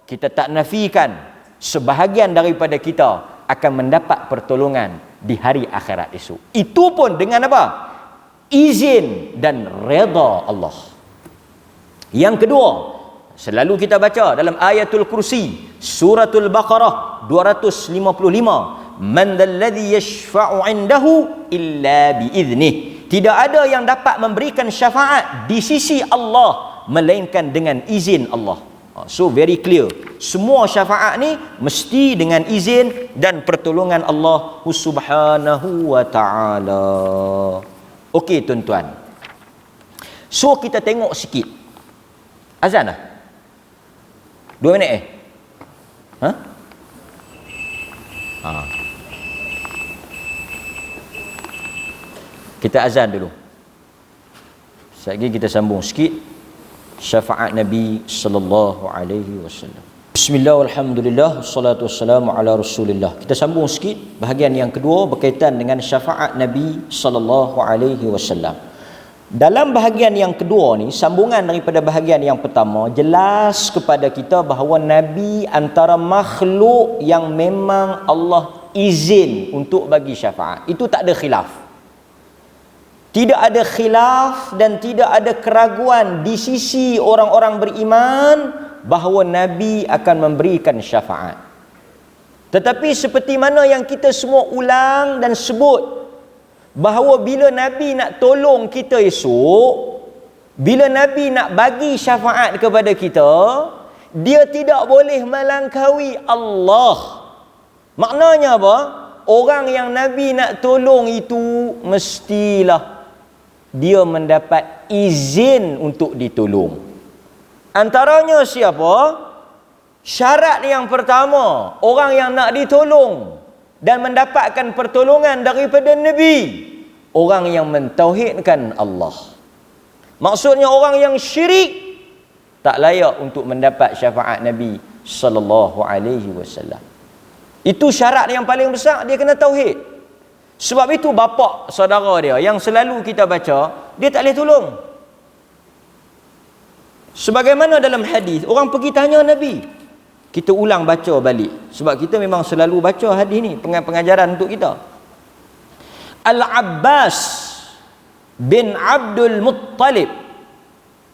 kita tak nafikan sebahagian daripada kita akan mendapat pertolongan di hari akhirat esok. Itu pun dengan apa? Izin dan redha Allah. Yang kedua, selalu kita baca dalam ayatul kursi, suratul Baqarah 255, man dalladhi yashfa'u 'indahu illa biiznih. Tidak ada yang dapat memberikan syafaat di sisi Allah melainkan dengan izin Allah. So very clear. Semua syafaat ni mesti dengan izin dan pertolongan Allah Subhanahu wa taala. Okey tuan-tuan. So kita tengok sikit. Azan dah? 2 minit Kita azan dulu. Sekejap lagi kita sambung sikit syafaat Nabi sallallahu alaihi wasallam. Bismillah, alhamdulillah, wassalatu wassalamu ala Rasulillah. Kita sambung sikit bahagian yang kedua berkaitan dengan syafaat Nabi sallallahu alaihi wasallam. Dalam bahagian yang kedua ni, sambungan daripada bahagian yang pertama, jelas kepada kita bahawa Nabi antara makhluk yang memang Allah izin untuk bagi syafaat. Itu tak ada khilaf. Tidak ada khilaf dan tidak ada keraguan di sisi orang-orang beriman bahawa Nabi akan memberikan syafaat. Tetapi seperti mana yang kita semua ulang dan sebut, bahawa bila Nabi nak tolong kita esok, bila Nabi nak bagi syafaat kepada kita, dia tidak boleh melangkaui Allah. Maknanya apa? Orang yang Nabi nak tolong itu mestilah dia mendapat izin untuk ditolong. Antaranya siapa? Syarat yang pertama, orang yang nak ditolong dan mendapatkan pertolongan daripada Nabi, orang yang mentauhidkan Allah. Maksudnya orang yang syirik tak layak untuk mendapat syafaat Nabi sallallahu alaihi wasallam. Itu syarat yang paling besar, dia kena tauhid. Sebab itu bapa saudara dia yang selalu kita baca, dia tak boleh tolong. Sebagaimana dalam hadis, orang pergi tanya Nabi. Kita ulang baca balik sebab kita memang selalu baca hadis ni, pengajaran untuk kita. Al-Abbas bin Abdul Muttalib,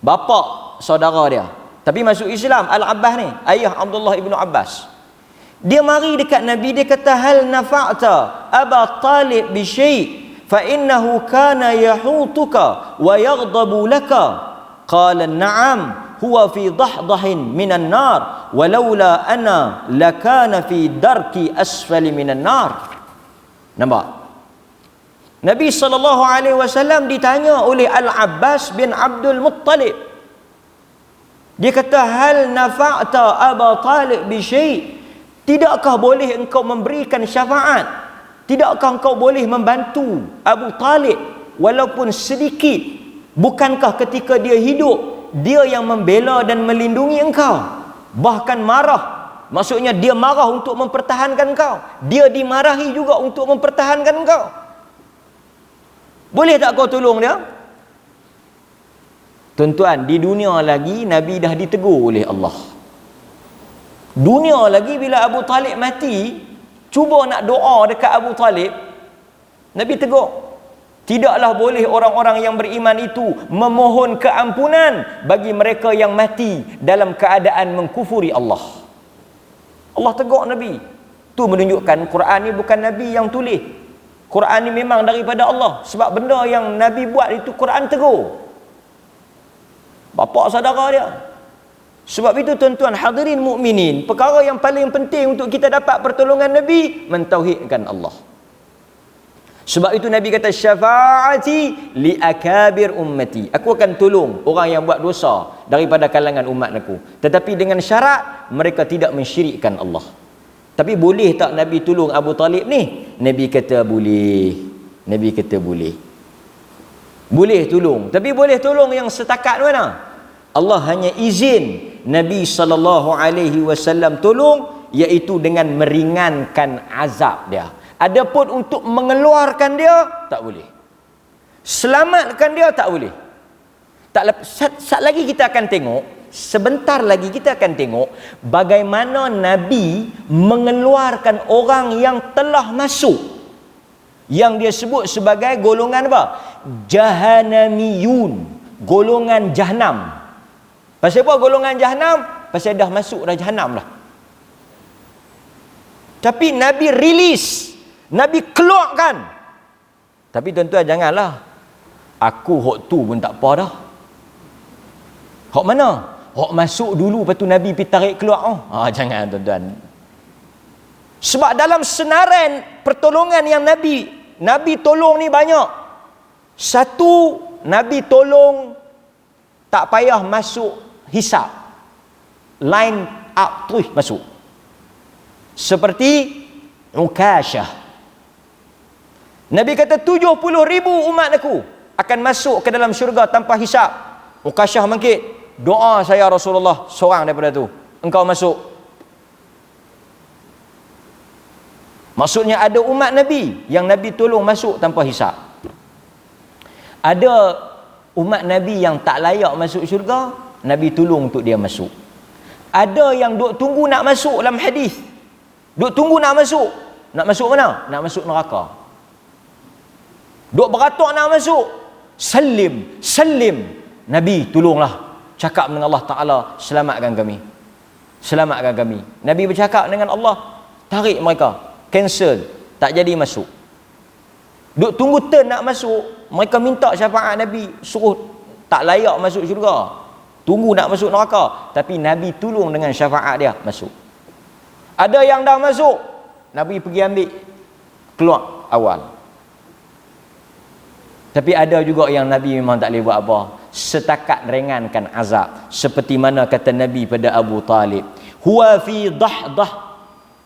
bapa saudara dia, tapi masuk Islam. Al-Abbas ni ayah Abdullah ibnu Abbas. Dia mari dekat Nabi, dia kata, hal nafa'ta Aba Talib bi syai' fa innahu kana yahutuka wa yaghdabu laka. Qala na'am huwa fi dahdahin minan nar walaula ana lakana fi darki asfali minan nar. Nampak? Nabi SAW ditanya oleh Al-Abbas bin Abdul Muttalib. Dia kata, hal nafa'ta Aba Talib bi syai', tidakkah boleh engkau memberikan syafaat? Tidakkah engkau boleh membantu Abu Talib walaupun sedikit? Bukankah ketika dia hidup, dia yang membela dan melindungi engkau? Bahkan marah, maksudnya dia marah untuk mempertahankan engkau, dia dimarahi juga untuk mempertahankan engkau. Boleh tak kau tolong dia? Tuan-tuan, di dunia lagi Nabi dah ditegur oleh Allah. Dunia lagi bila Abu Talib mati, cuba nak doa dekat Abu Talib, Nabi tegur, tidaklah boleh orang-orang yang beriman itu memohon keampunan bagi mereka yang mati dalam keadaan mengkufuri Allah. Allah tegur Nabi. Tu menunjukkan Quran ni bukan Nabi yang tulis. Quran ni memang daripada Allah. Sebab benda yang Nabi buat itu Quran tegur bapa saudara dia. Sebab itu tuan-tuan hadirin mukminin, perkara yang paling penting untuk kita dapat pertolongan Nabi, mentauhidkan Allah. Sebab itu Nabi kata, syafaati li akabir ummati. Aku akan tolong orang yang buat dosa daripada kalangan umat aku. Tetapi dengan syarat mereka tidak mensyirikkan Allah. Tapi boleh tak Nabi tolong Abu Talib ni? Nabi kata boleh. Nabi kata boleh. Boleh tolong. Tapi boleh tolong yang setakat mana? Allah hanya izin Nabi SAW tolong, iaitu dengan meringankan azab dia. Adapun untuk mengeluarkan dia, tak boleh. Selamatkan dia, tak boleh. Sat lagi kita akan tengok, sebentar lagi kita akan tengok bagaimana Nabi mengeluarkan orang yang telah masuk, yang dia sebut sebagai golongan apa? Jahanamiyun, golongan Jahannam. Pasal apa golongan Jahannam? Pasal dah masuk dah Jahannam lah. Tapi Nabi release, Nabi keluarkan. Tapi tuan-tuan janganlah, aku hok tu pun tak apa dah. Hok mana? Hok masuk dulu, lepas tu Nabi pergi tarik keluar. Jangan tuan-tuan. Sebab dalam senarai pertolongan yang Nabi tolong ni banyak. Satu, Nabi tolong tak payah masuk hisab, line up terus masuk. Seperti Ukasyah. Nabi kata 70,000 umat aku akan masuk ke dalam syurga tanpa hisab. Ukasyah bangkit, doa saya Rasulullah, seorang daripada tu, engkau masuk. Maksudnya ada umat Nabi yang Nabi tolong masuk tanpa hisab. Ada umat Nabi yang tak layak masuk syurga, Nabi tolong untuk dia masuk. Ada yang duk tunggu nak masuk dalam hadis. Duk tunggu nak masuk. Nak masuk mana? Nak masuk neraka. Duk beratuk nak masuk. Salim, salim. Nabi tolonglah. Cakap dengan Allah Ta'ala, selamatkan kami. Selamatkan kami. Nabi bercakap dengan Allah, tarik mereka. Cancel. Tak jadi masuk. Duk tunggu turn nak masuk, mereka minta syafaat Nabi, suruh tak layak masuk syurga. Tunggu nak masuk neraka, tapi Nabi tolong dengan syafaat dia masuk. Ada yang dah masuk, Nabi pergi ambil keluar awal. Tapi ada juga yang Nabi memang tak boleh buat apa, setakat ringankan azab. Seperti mana kata Nabi pada Abu Talib, huwa fi dahdah,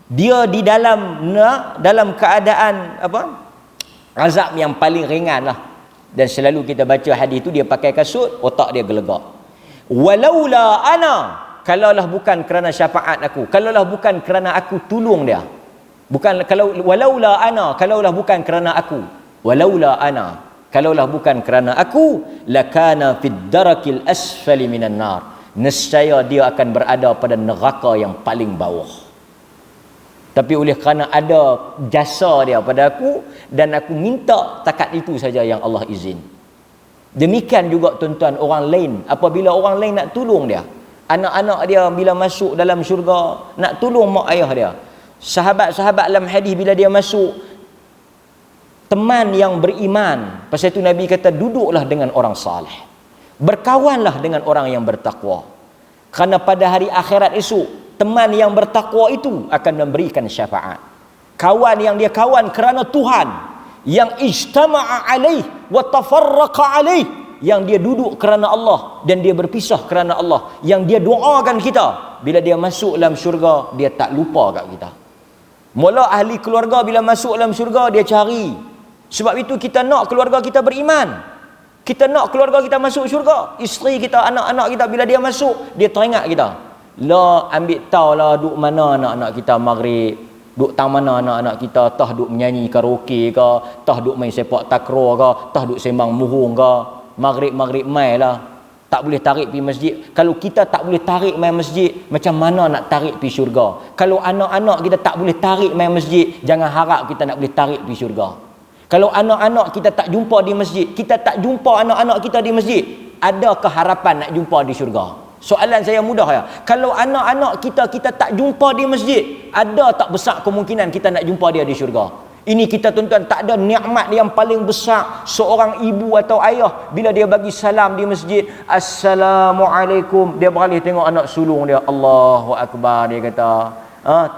dia di dalam keadaan apa? Azab yang paling ringan lah. Dan selalu kita baca hadis tu, dia pakai kasut, otak dia gelegak. Walaula ana, kalaulah bukan kerana syafaat aku, kalaulah bukan kerana aku tolong dia, bukan kalau walaula ana, kalaulah bukan kerana aku, walaula ana, kalaulah bukan kerana aku, lakana fid darakil asfali minan nar, nescaya dia akan berada pada neraka yang paling bawah. Tapi oleh kerana ada jasa dia pada aku, dan aku minta takat itu saja yang Allah izin. Demikian juga tuan-tuan orang lain, apabila orang lain nak tolong dia, anak-anak dia bila masuk dalam syurga, nak tolong mak ayah dia, sahabat-sahabat dalam hadis bila dia masuk, teman yang beriman, pasal itu Nabi kata duduklah dengan orang saleh, berkawanlah dengan orang yang bertakwa, kerana pada hari akhirat esok teman yang bertakwa itu akan memberikan syafaat. Kawan yang dia kawan kerana Tuhan, yang ijtama'a alaih wa tafarraqa alaih, yang dia duduk kerana Allah dan dia berpisah kerana Allah, yang dia doakan kita, bila dia masuk dalam syurga dia tak lupa kat kita. Mula ahli keluarga bila masuk dalam syurga dia cari. Sebab itu kita nak keluarga kita beriman, kita nak keluarga kita masuk syurga. Isteri kita, anak-anak kita, bila dia masuk dia teringat kita. La ambil tahu lah duk mana anak-anak kita maghrib, duk tang mana anak-anak kita, tah duk menyanyi karaoke ke, tah duk main sepak takraw ke, tah duk sembang muhung ke. Maghrib mai lah, tak boleh tarik pergi masjid. Kalau kita tak boleh tarik main masjid, macam mana nak tarik pergi syurga? Kalau anak-anak kita tak boleh tarik main masjid, jangan harap kita nak boleh tarik pergi syurga. Kalau anak-anak kita tak jumpa di masjid, kita tak jumpa anak-anak kita di masjid, adakah harapan nak jumpa di syurga? Soalan saya mudah ya. Kalau anak-anak kita tak jumpa di masjid, ada tak besar kemungkinan kita nak jumpa dia di syurga? Ini kita tuan-tuan, tak ada nikmat yang paling besar seorang ibu atau ayah bila dia bagi salam di masjid, Assalamualaikum, dia beralih tengok anak sulung dia, Allahu Akbar, dia kata.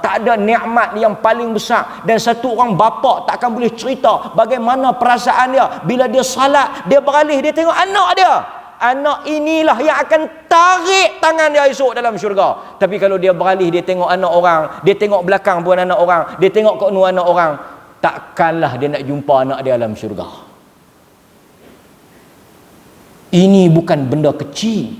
Tak ada nikmat yang paling besar. Dan satu orang bapa takkan boleh cerita bagaimana perasaan dia bila dia salat, dia beralih, dia tengok anak dia. Anak inilah yang akan tarik tangan dia esok dalam syurga. Tapi kalau dia beralih, dia tengok anak orang, dia tengok belakang pun anak orang, dia tengok kat nu anak orang, takkanlah dia nak jumpa anak dia dalam syurga. Ini bukan benda kecil.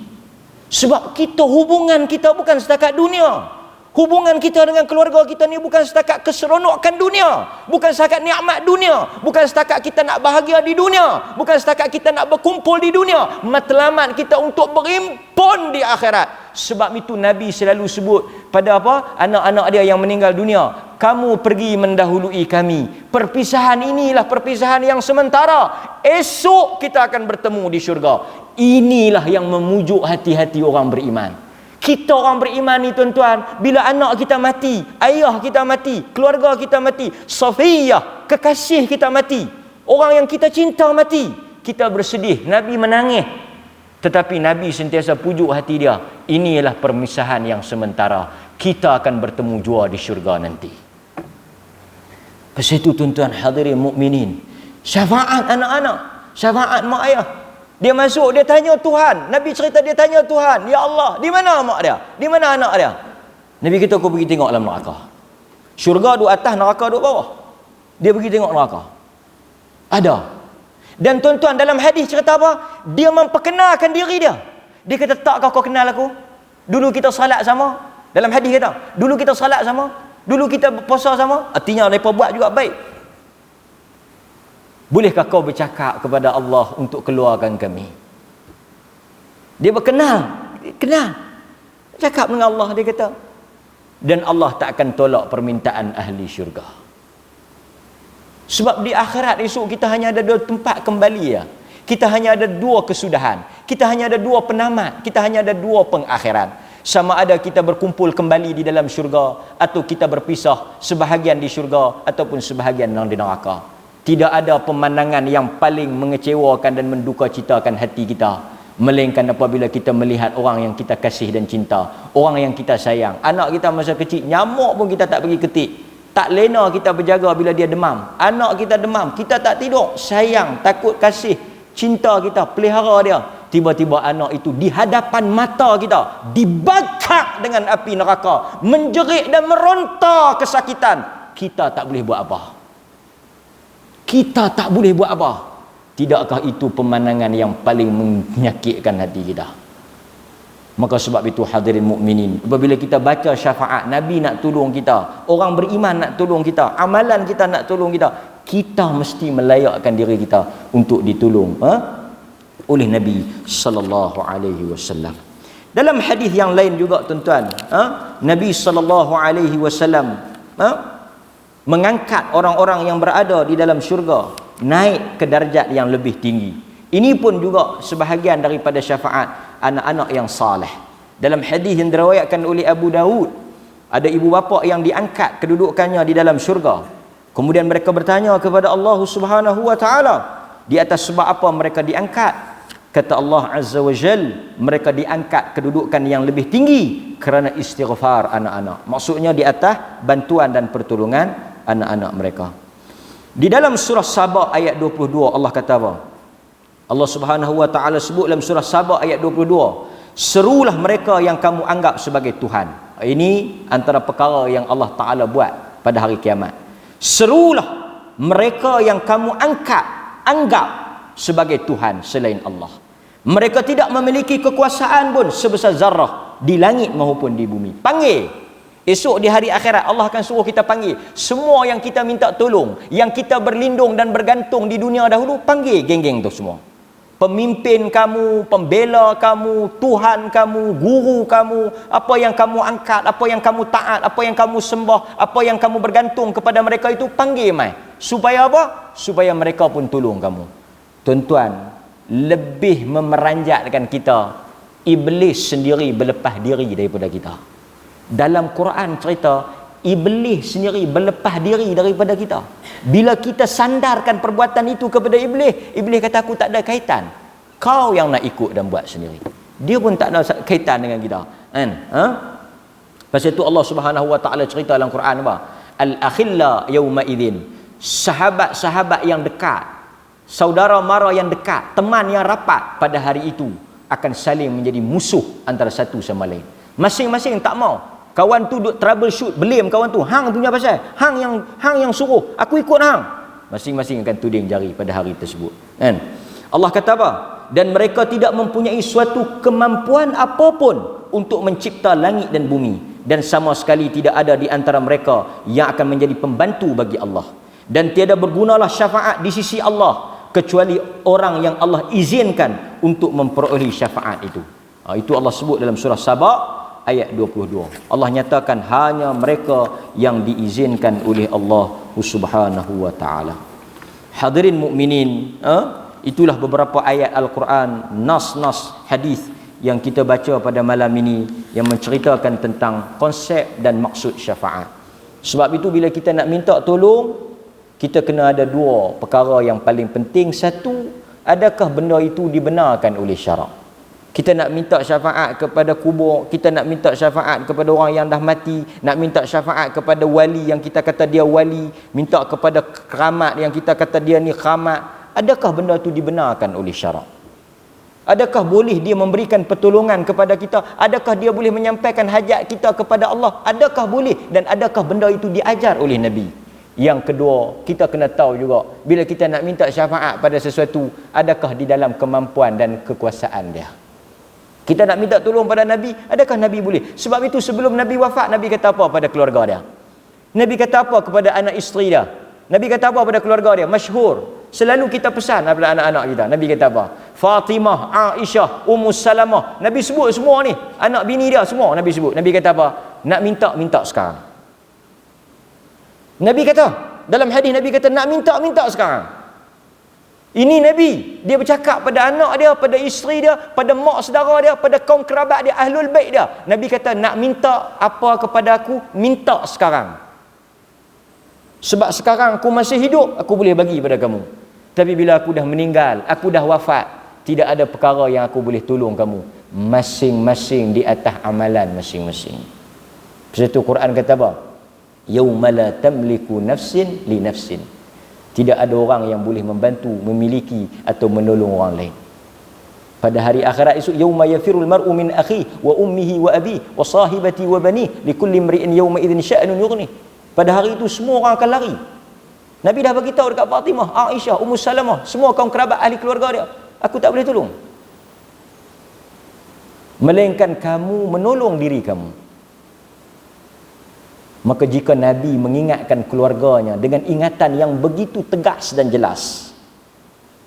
Sebab kita, hubungan kita bukan setakat dunia. Hubungan kita dengan keluarga kita ni bukan setakat keseronokan dunia, bukan setakat nikmat dunia, bukan setakat kita nak bahagia di dunia, bukan setakat kita nak berkumpul di dunia. Matlamat kita untuk berimpun di akhirat. Sebab itu Nabi selalu sebut pada apa? Anak-anak dia yang meninggal dunia, kamu pergi mendahului kami. Perpisahan inilah perpisahan yang sementara. Esok kita akan bertemu di syurga. Inilah yang memujuk hati-hati orang beriman. Kita orang beriman ni tuan-tuan, bila anak kita mati, ayah kita mati, keluarga kita mati, Safiyah, kekasih kita mati, orang yang kita cinta mati, kita bersedih, Nabi menangis. Tetapi Nabi sentiasa pujuk hati dia, inilah permisahan yang sementara, kita akan bertemu jua di syurga nanti. Pasal itu tuan-tuan hadirin mukminin, syafaat anak-anak, syafaat mak ayah. Dia masuk, dia tanya Tuhan. Nabi cerita dia tanya Tuhan, ya Allah, di mana mak dia? Di mana anak dia? Nabi kita, kau pergi tengok dalam neraka. Syurga duduk atas, neraka duduk bawah. Dia pergi tengok neraka. Ada. Dan tuan-tuan, dalam hadis cerita apa? Dia memperkenalkan diri dia. Dia kata, takkah kau kenal aku? Dulu kita salat sama. Dalam hadis kata, dulu kita salat sama. Dulu kita puasa sama. Artinya mereka buat juga baik. Bolehkah kau bercakap kepada Allah untuk keluarkan kami? Dia berkenal, kenal. Cakap dengan Allah, dia kata. Dan Allah tak akan tolak permintaan ahli syurga. Sebab di akhirat esok kita hanya ada dua tempat kembali ya. Kita hanya ada dua kesudahan. Kita hanya ada dua penamat. Kita hanya ada dua pengakhiran. Sama ada kita berkumpul kembali di dalam syurga, atau kita berpisah, sebahagian di syurga ataupun sebahagian di neraka. Tidak ada pemandangan yang paling mengecewakan dan mendukacitakan hati kita, melainkan apabila kita melihat orang yang kita kasih dan cinta, orang yang kita sayang. Anak kita masa kecil, nyamuk pun kita tak pergi ketik, tak lena kita berjaga bila dia demam. Anak kita demam, kita tak tidur, sayang, takut, kasih, cinta kita, pelihara dia. Tiba-tiba anak itu di hadapan mata kita dibakar dengan api neraka, menjerit dan meronta kesakitan. Kita tak boleh buat apa. Kita tak boleh buat apa. Tidakkah itu pemandangan yang paling menyakitkan hati kita? Maka sebab itu hadirin mukminin, apabila kita baca syafaat Nabi nak tolong kita, orang beriman nak tolong kita, amalan kita nak tolong kita, kita mesti melayakkan diri kita untuk ditolong oleh Nabi sallallahu alaihi wasallam. Dalam hadis yang lain juga tuan-tuan, Nabi sallallahu alaihi wasallam mengangkat orang-orang yang berada di dalam syurga naik ke darjat yang lebih tinggi. Ini pun juga sebahagian daripada syafaat anak-anak yang saleh. Dalam hadis yang diriwayatkan oleh Abu Daud, ada ibu bapa yang diangkat kedudukannya di dalam syurga. Kemudian mereka bertanya kepada Allah Subhanahu wa taala, di atas sebab apa mereka diangkat? Kata Allah Azza wa Jal, mereka diangkat kedudukan yang lebih tinggi kerana istighfar anak-anak. Maksudnya di atas bantuan dan pertolongan anak-anak mereka. Di dalam surah Saba ayat 22 Allah kata apa? Allah Subhanahu wa taala sebut dalam surah Saba ayat 22, serulah mereka yang kamu anggap sebagai Tuhan. Ini antara perkara yang Allah Taala buat pada hari kiamat. Serulah mereka yang kamu anggap sebagai Tuhan selain Allah. Mereka tidak memiliki kekuasaan pun sebesar zarah di langit maupun di bumi. Panggil. Esok di hari akhirat Allah akan suruh kita panggil semua yang kita minta tolong, yang kita berlindung dan bergantung di dunia dahulu. Panggil geng-geng tu semua. Pemimpin kamu, pembela kamu, Tuhan kamu, guru kamu, apa yang kamu angkat, apa yang kamu taat, apa yang kamu sembah, apa yang kamu bergantung kepada mereka itu, panggil mai. Supaya apa? Supaya mereka pun tolong kamu. Tuan-tuan, lebih memeranjatkan kita, iblis sendiri berlepas diri daripada kita. Dalam Quran cerita, Iblis sendiri berlepas diri daripada kita. Bila kita sandarkan perbuatan itu kepada iblis, iblis kata aku tak ada kaitan. Kau yang nak ikut dan buat sendiri. Dia pun tak ada kaitan dengan kita. Kan? Pasal itu Allah Subhanahu Wa Taala cerita dalam Quran apa? Al-akhilla yauma idzin. Sahabat-sahabat yang dekat, saudara mara yang dekat, teman yang rapat pada hari itu akan saling menjadi musuh antara satu sama lain. Masing-masing tak mau. Kawan tu duk troubleshoot, blame kawan tu. Hang punya pasal. Hang yang suruh. Aku ikut hang. Masing-masing akan tuding jari pada hari tersebut. Kan? Allah kata apa? Dan mereka tidak mempunyai suatu kemampuan apapun untuk mencipta langit dan bumi. Dan sama sekali tidak ada di antara mereka yang akan menjadi pembantu bagi Allah. Dan tiada bergunalah syafaat di sisi Allah kecuali orang yang Allah izinkan untuk memperoleh syafaat itu. Itu Allah sebut dalam surah Saba ayat 22. Allah nyatakan hanya mereka yang diizinkan oleh Allah Subhanahu Wa Taala. Hadirin mukminin, itulah beberapa ayat Al-Quran, nas-nas hadis yang kita baca pada malam ini yang menceritakan tentang konsep dan maksud syafaat. Sebab itu bila kita nak minta tolong, kita kena ada dua perkara yang paling penting. Satu, adakah benda itu dibenarkan oleh syarak? Kita nak minta syafaat kepada kubur, kita nak minta syafaat kepada orang yang dah mati, nak minta syafaat kepada wali yang kita kata dia wali, minta kepada keramat yang kita kata dia ni keramat. Adakah benda itu dibenarkan oleh syarak? Adakah boleh dia memberikan pertolongan kepada kita? Adakah dia boleh menyampaikan hajat kita kepada Allah? Adakah boleh? Dan adakah benda itu diajar oleh Nabi? Yang kedua, kita kena tahu juga bila kita nak minta syafaat pada sesuatu, adakah di dalam kemampuan dan kekuasaan dia? Kita nak minta tolong pada Nabi, adakah Nabi boleh? Sebab itu sebelum Nabi wafat, Nabi kata apa pada keluarga dia? Nabi kata apa kepada anak isteri dia? Nabi kata apa pada keluarga dia? Masyhur. Selalu kita pesan kepada anak-anak kita. Nabi kata apa? Fatimah, Aisyah, Ummu Salamah. Nabi sebut semua ni. Anak bini dia semua Nabi sebut. Nabi kata apa? Nak minta sekarang. Nabi kata, dalam hadis Nabi kata nak minta sekarang. Ini Nabi, dia bercakap pada anak dia, pada isteri dia, pada mak saudara dia, pada kaum kerabat dia, ahlul bait dia. Nabi kata nak minta apa kepada aku, minta sekarang. Sebab sekarang aku masih hidup, aku boleh bagi pada kamu. Tapi bila aku dah meninggal, aku dah wafat, tidak ada perkara yang aku boleh tolong kamu. Masing-masing di atas amalan masing-masing. Sebab itu Quran kata apa? Yauma la tamliku nafsin li nafsin. Tidak ada orang yang boleh membantu, memiliki atau menolong orang lain. Pada hari akhirat esok, yauma yafirul mar'u min akhi wa ummihi wa abi wa sahibati wa bani likulli imri'in yawma idzin sya'nun yughni. Pada hari itu semua orang akan lari. Nabi dah bagi tahu dekat Fatimah, Aisyah, Ummu Salamah, semua kaum kerabat ahli keluarga dia, aku tak boleh tolong. Melainkan kamu menolong diri kamu. Maka jika Nabi mengingatkan keluarganya dengan ingatan yang begitu tegas dan jelas,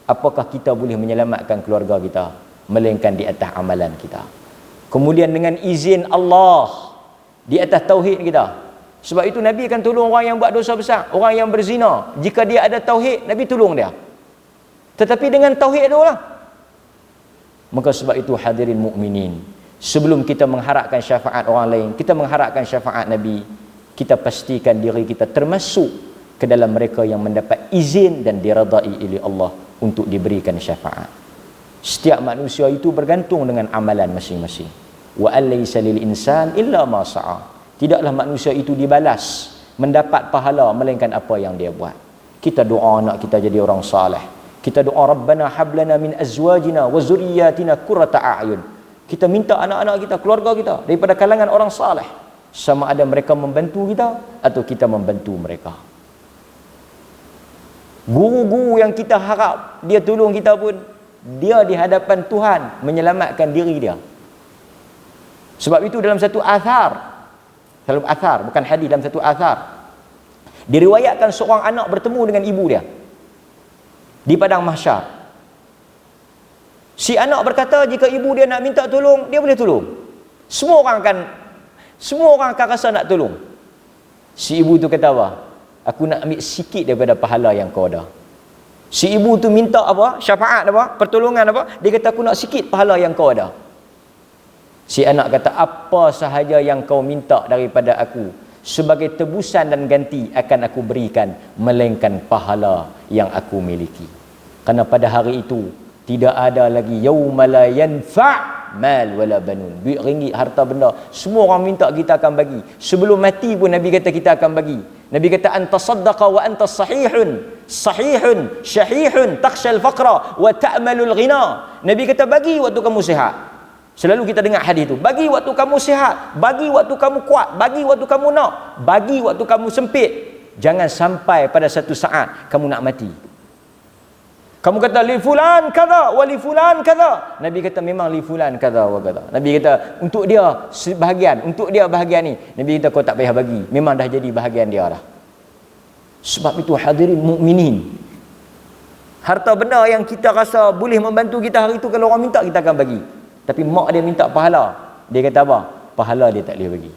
apakah kita boleh menyelamatkan keluarga kita? Melainkan di atas amalan kita. Kemudian dengan izin Allah, di atas tauhid kita. Sebab itu Nabi akan tolong orang yang buat dosa besar, orang yang berzina. Jika dia ada tauhid, Nabi tolong dia. Tetapi dengan tauhid itulah. Maka sebab itu hadirin mukminin, sebelum kita mengharapkan syafaat orang lain, kita mengharapkan syafaat Nabi. Kita pastikan diri kita termasuk ke dalam mereka yang mendapat izin dan diredai oleh Allah untuk diberikan syafaat. Setiap manusia itu bergantung dengan amalan masing-masing. Wa alaysa lil insan illa ma sa'a. Tidaklah manusia itu dibalas, mendapat pahala melainkan apa yang dia buat. Kita doa anak kita jadi orang saleh. Kita doa Rabbana hablana min azwajina wa zurriyyatina qurrata a'yun. Kita minta anak-anak kita, keluarga kita daripada kalangan orang saleh. Sama ada mereka membantu kita atau kita membantu mereka. Guru-guru yang kita harap dia tolong kita pun, dia di hadapan Tuhan menyelamatkan diri dia. Sebab itu dalam satu athar, bukan hadis, dalam satu athar, diriwayatkan seorang anak bertemu dengan ibu dia di padang mahsyar. Si anak berkata jika ibu dia nak minta tolong, dia boleh tolong. Semua orang akan rasa nak tolong. Si ibu tu kata apa? Aku nak ambil sikit daripada pahala yang kau ada. Si ibu tu minta apa? Syafaat apa? Pertolongan apa? Dia kata aku nak sikit pahala yang kau ada. Si anak kata apa sahaja yang kau minta daripada aku, sebagai tebusan dan ganti akan aku berikan, melainkan pahala yang aku miliki. Karena pada hari itu tidak ada lagi yauma la yanfa' mal wala banun. Duit, ringgit, harta benda, semua orang minta kita akan bagi. Sebelum mati pun Nabi kata kita akan bagi. Nabi kata anta saddaqa wa anta sahihun syahihun takhshal faqra wa ta'malul ghina. Nabi kata bagi waktu kamu sihat. Selalu kita dengar hadis itu, bagi waktu kamu sihat, bagi waktu kamu kuat, bagi waktu kamu nak, bagi waktu kamu sempit. Jangan sampai pada satu saat kamu nak mati, kamu kata li fulan kaza wa li fulan kaza. Nabi kata memang li fulan kaza wa kaza. Nabi kata untuk dia sebahagian, untuk dia bahagian ni. Nabi kata kau tak payah bagi, memang dah jadi bahagian dia dah. Sebab itu hadirin mukminin, harta benda yang kita rasa boleh membantu kita hari itu, kalau orang minta kita akan bagi. Tapi mak dia minta pahala, dia kata apa? Pahala dia tak boleh bagi.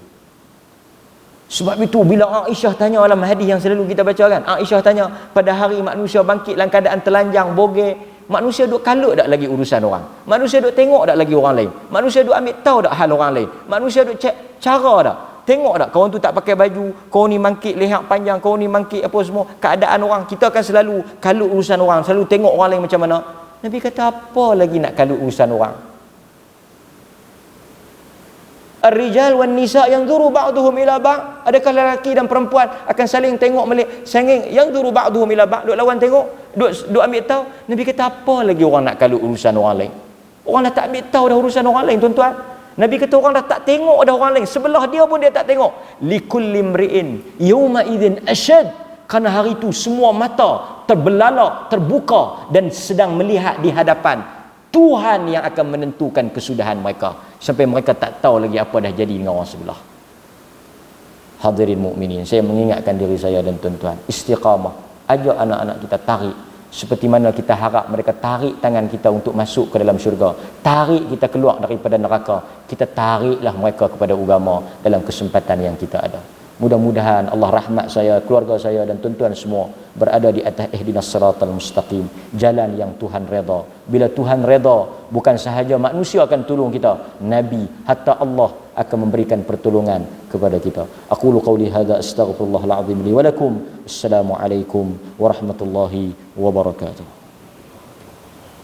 Sebab itu bila Aisyah tanya dalam hadis yang selalu kita baca kan, Aisyah tanya, pada hari manusia bangkit dalam keadaan telanjang, bogel, manusia duk kalut tak lagi urusan orang? Manusia duk tengok tak lagi orang lain? Manusia duk ambil tahu tak hal orang lain? Manusia duk cek cara tak? Tengok tak kawan tu tak pakai baju, kau ni mangkit leher panjang, kau ni mangkit apa semua, keadaan orang. Kita akan selalu kalut urusan orang, selalu tengok orang lain macam mana. Nabi kata apa lagi nak kalut urusan orang? Ar-rijal wan nisa yanzuru ba'duhum ila ba'd. Adakah lelaki dan perempuan akan saling tengok senging yanzuru ba'duhum ila ba'd, duk lawan tengok, duk ambil tahu. Nabi kata apa lagi orang nak kalut urusan orang lain? Orang dah tak ambil tahu dah urusan orang lain, tuan-tuan. Nabi kata orang dah tak tengok dah orang lain, sebelah dia pun dia tak tengok. Likulli mri'in yawma idzin ashad. Karena hari itu semua mata terbelalak, terbuka dan sedang melihat di hadapan Tuhan yang akan menentukan kesudahan mereka, sampai mereka tak tahu lagi apa dah jadi dengan orang sebelah. Hadirin mukminin, saya mengingatkan diri saya dan tuan-tuan, istiqamah. Ajak anak-anak kita tarik seperti mana kita harap mereka tarik tangan kita untuk masuk ke dalam syurga, tarik kita keluar daripada neraka. Kita tariklah mereka kepada agama dalam kesempatan yang kita ada. Mudah-mudahan Allah rahmat saya, keluarga saya dan tuan-tuan semua berada di atas ihdinas siratal mustaqim, jalan yang Tuhan redha. Bila Tuhan redha, bukan sahaja manusia akan tolong kita, Nabi, hatta Allah akan memberikan pertolongan kepada kita. Aqulu qawli hadza astaghfirullahal azim li wa lakum. Assalamualaikum warahmatullahi wabarakatuh.